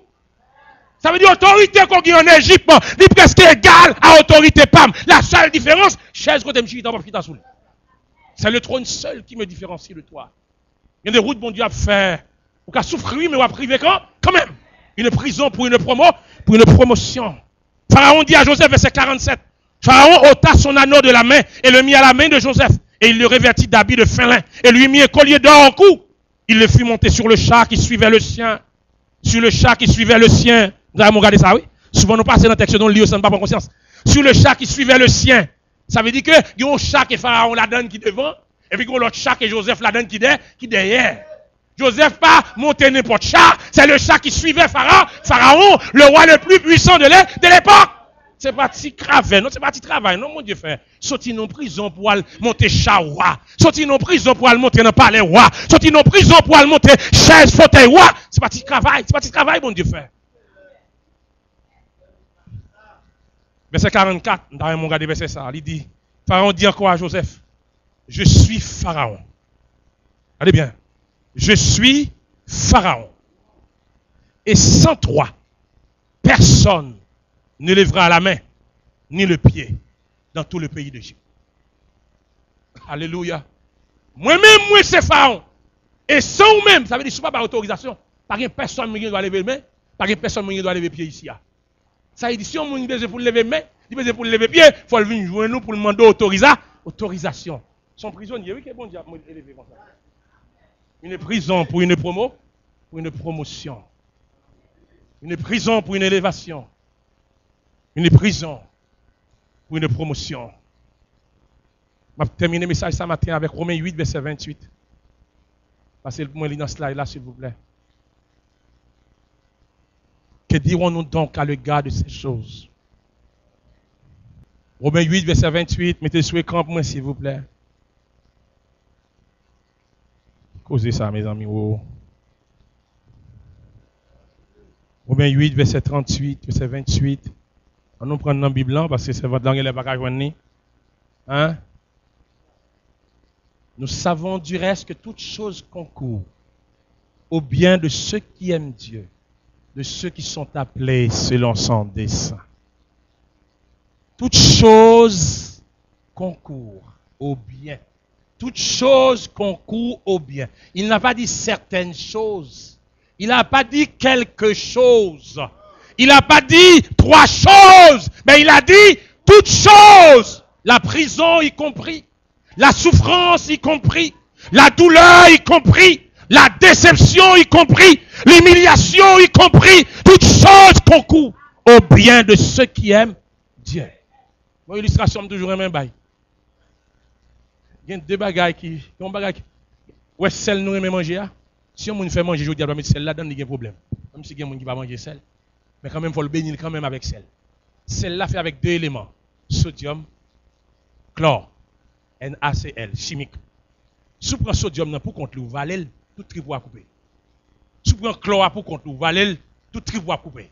Ça veut dire autorité qu'on a en Égypte, est presque égale à autorité PAM. La seule différence, chaise côté c'est le trône seul qui me différencie de toi. Il y a des routes, bon Dieu, à faire. Ou qu'à souffrir, mais on va priver quand même. Une prison pour une promotion. Pharaon dit à Joseph, verset 47. Pharaon ôta son anneau de la main et le mit à la main de Joseph. Et il le revêtit d'habits de fin lin et lui mit un collier d'or au cou. Il le fit monter sur le chat qui suivait le sien. Sur le chat qui suivait le sien. Vous avez regardé ça, oui? Souvent, nous passons dans le texte, nous lisons, ça ne pas prendre conscience. Sur le chat qui suivait le sien. Ça veut dire que il y a un chat qui est Pharaon la donne qui devant, et puis il y a l'autre chat qui est Joseph la donne qui derrière. Joseph pas monté n'importe chat, c'est le chat qui suivait Pharaon. Pharaon, le roi le plus puissant de l'époque. C'est pas petit travail, non, c'est pas petit travail, non, mon Dieu frère. Sorti non prison pour aller monter chat roi. Sorti non prison pour aller monter dans palais roi. Sorti non prison pour aller monter chaise fauteuil roi. C'est pas petit travail, mon Dieu frère. Verset 44, dans mon regardé verset ça, il dit, Pharaon dit encore à Joseph, je suis Pharaon. Allez bien, je suis Pharaon. Et sans toi, personne ne lèvera la main, ni le pied, dans tout le pays d'Égypte. Alléluia. Moi-même, moi c'est Pharaon. Et sans vous-même, ça veut dire, si pas par autorisation, pas personne ne doit lever la main, pas personne ne doit lever le pied ici. Ça veut dire, si on a besoin pour lever main, il besoin pour lever pied, il faut venir jouer nous pour demander autorisation. Son prisonnier, oui, quel bon Dieu élevé comme ça. Une prison pour une promotion. Une prison pour une élévation. Une prison pour une promotion. Je vais terminer le message ce matin avec Romains 8, verset 28. Passez le point dans ce slide là, s'il vous plaît. Que dirons-nous donc à l'égard de ces choses? Romains 8, verset 28. Mettez sur l'écran pour moi, s'il vous plaît. Causez ça, mes amis. Oh. Romains 8, verset 38, verset 28. On nous prend dans la Bible parce que c'est votre langue et les bagages. Hein? Nous savons du reste que toute chose concourt au bien de ceux qui aiment Dieu, de ceux qui sont appelés selon son dessein. Toute chose concourt au bien. Toute chose concourt au bien. Il n'a pas dit certaines choses. Il n'a pas dit quelque chose. Il n'a pas dit trois choses. Mais il a dit toutes choses. La prison y compris. La souffrance y compris. La douleur y compris. La déception y compris. L'humiliation y compris. Toutes choses concourent au bien de ceux qui aiment Dieu. Mon illustration, toujours un même bail. Il y a deux bagailles qui. Ouais, celle nous aimons manger. Si on fait manger, je dis, mais celle-là, il y a un problème. Même si il y a des gens qui va manger celle. Mais quand même, il faut le bénir quand même avec celle. Celle-là fait avec deux éléments. Sodium, chlore, NaCl, chimique. Si vous prenez sodium pour contre vous valez tout tripot à couper. Si vous prenez chlore pour contre vous valez tout tripot à couper.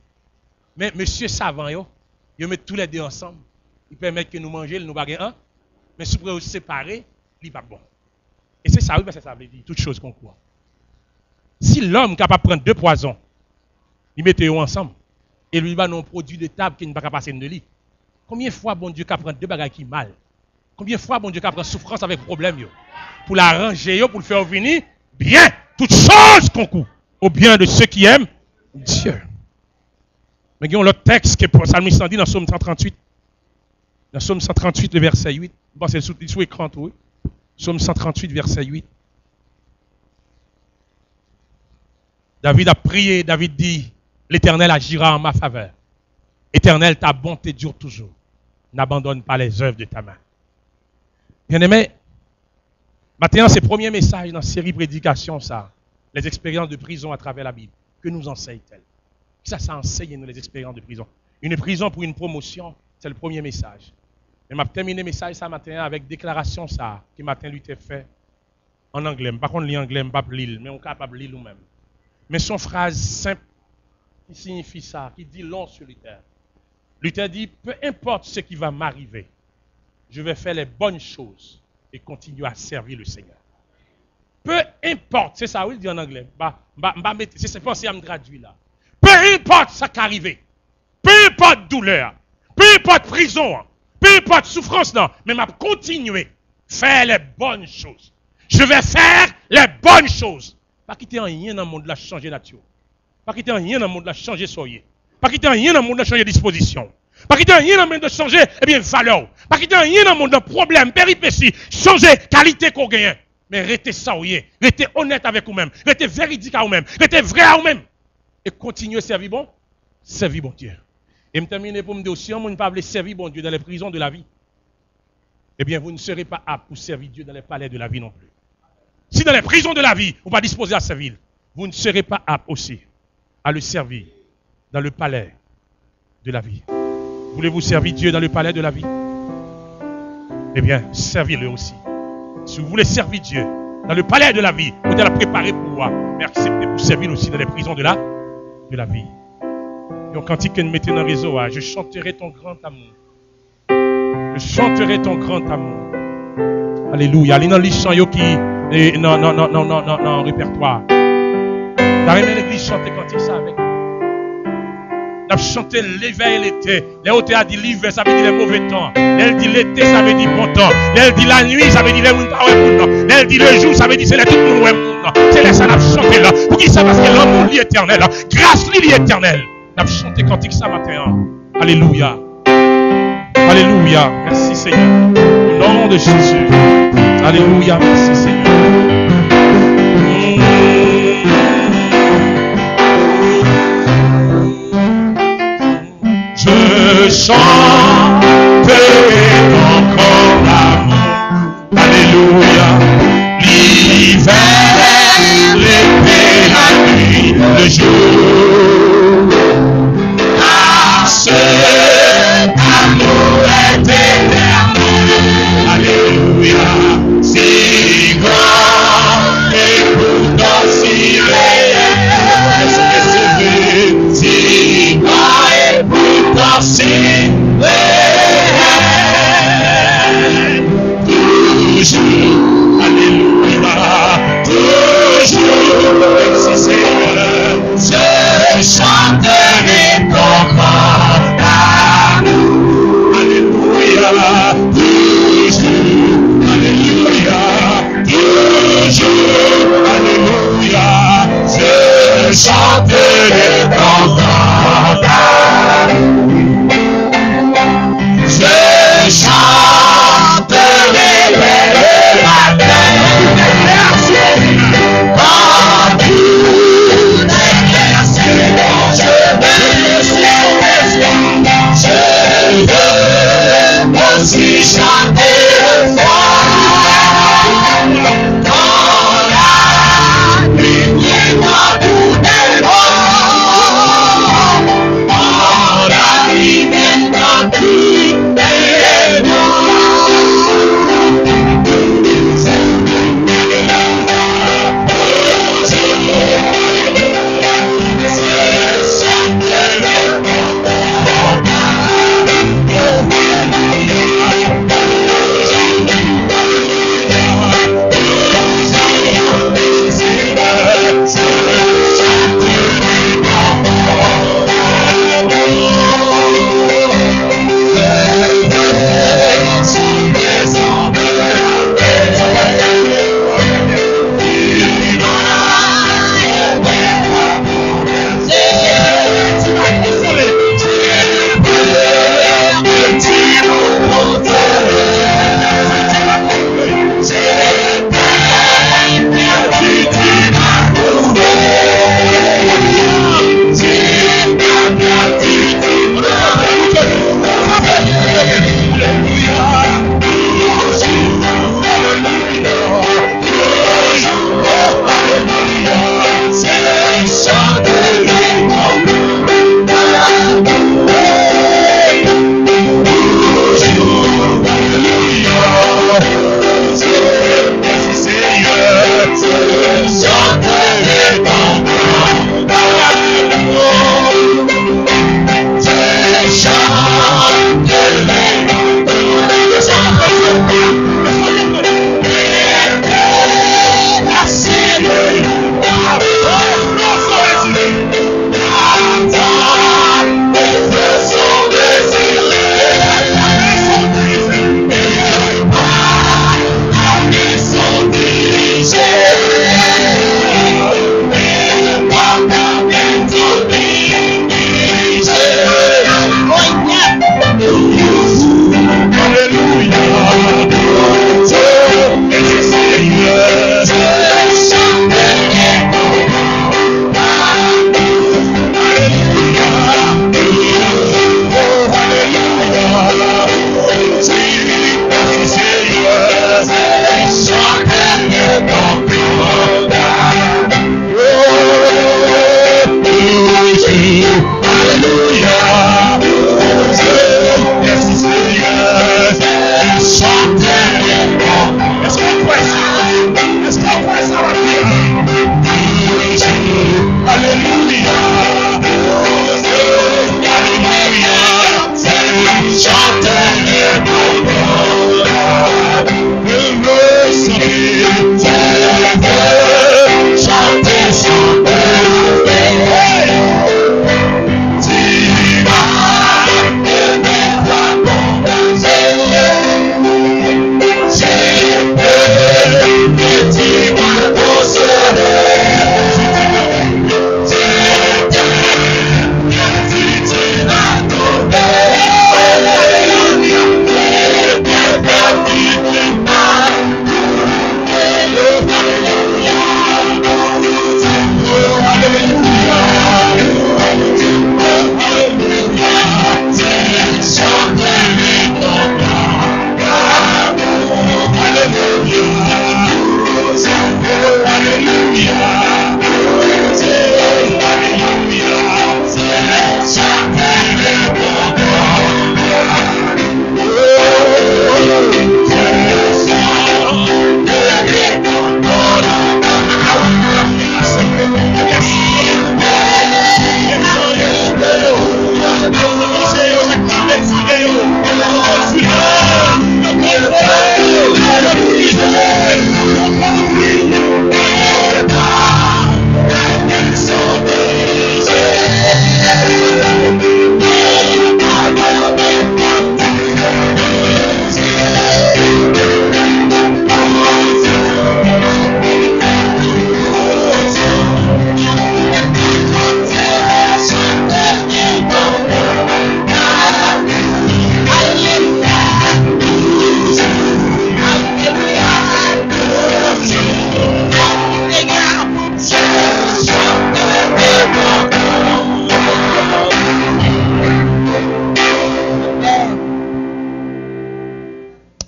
Mais monsieur savant, il met tous les deux ensemble. Il permet que nous mangions, nous baguons un. Mais si vous prenez séparer, il n'est pas bon. Et c'est ça, oui, parce que ça veut dire toutes choses concourent. Si l'homme est capable de prendre deux poisons, il met eux ensemble, et lui va un produit de table qui ne va pas passer de lit. Combien de fois bon Dieu prend deux bagages qui mal? Combien de fois bon Dieu prend souffrance avec problème pour l'arranger, pour le faire venir bien? Toutes choses concourent au bien de ceux qui aiment Dieu. Mais il y a l'autre texte que le psalmiste dit dans Psaume 138. Dans Psaume 138, le verset 8. Bon, c'est sous l'écran, oui. Psaume 138, verset 8. David a prié, David dit, l'Éternel agira en ma faveur. Éternel, ta bonté dure toujours. N'abandonne pas les œuvres de ta main. Bien-aimé, maintenant, c'est le premier message dans la série prédication, ça. Les expériences de prison à travers la Bible. Que nous enseigne-t-elle? Ça enseigne nous les expériences de prison. Une prison pour une promotion, c'est le premier message. Et je vais terminer le message ce matin avec déclaration ça, qui matin lui était fait en anglais. Par contre, l'anglais, je ne pas lire, mais on est capable de lire nous-mêmes. Mais son phrase simple qui signifie ça, qui dit long sur Luther. Luther dit, peu importe ce qui va m'arriver, je vais faire les bonnes choses et continuer à servir le Seigneur. peu importe, c'est ça, oui, il dit en anglais. C'est pensé à me traduire là. Peu importe ce qui arrive, peu importe douleur, peu importe prison, peu importe souffrance, non, mais m'a continuer faire les bonnes choses. Je vais faire les bonnes choses. Pas quitter rien dans le monde là changer nature. Pas quitter rien dans le monde là changer soyez. Pas quitter rien dans le monde là changer disposition. Pas quitter rien dans le monde là changer valeur. Pas quitter rien dans le monde là problème, péripéties, changer qualité qu'on gagne. Mais restez sérieux, restez honnête avec vous-même, restez véridique à vous-même, restez vrai à vous-même. Et continuez à servir bon, servir bon Dieu. Et me terminer pour me dire aussi, on ne peut pas servir bon Dieu dans les prisons de la vie. Eh bien, vous ne serez pas apte pour servir Dieu dans les palais de la vie non plus. Si dans les prisons de la vie, vous ne pas disposer à servir, vous ne serez pas apte aussi à le servir dans le palais de la vie. Voulez-vous servir Dieu dans le palais de la vie? Eh bien, servez-le aussi. Si vous voulez servir Dieu dans le palais de la vie, vous devez la préparer pour voir, mais acceptez pour servir aussi dans les prisons de la vie. Et au cantique que nous mettons dans le réseau, je chanterai ton grand amour. Je chanterai ton grand amour. Alléluia. Il y a des chants qui non, répertoire. T'as aimé l'église chanter cantique ça avec. On a chanté l'hiver et l'été. L'été a dit l'hiver, ça veut dire les mauvais temps. Elle dit l'été, ça veut dire bon temps. Elle dit la nuit, ça veut dire les moun pas ouais moun. Elle dit le jour, ça veut dire c'est les tout moun ouais moun. C'est là ça n'a chanté là. Pour qui ça parce que l'amour est éternel. Grâce lui est éternelle. On a chanté cantique ça matin. Alléluia. Alléluia. Merci Seigneur. Au nom de Jésus. Alléluia. Merci Seigneur. Je chanterai ton grand amour. Alléluia. L'hiver, l'été, la nuit, le jour. Ah, ce amour est éternel. Alléluia. Si grand et pourtant si réel. Si grand et pourtant si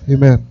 Amen.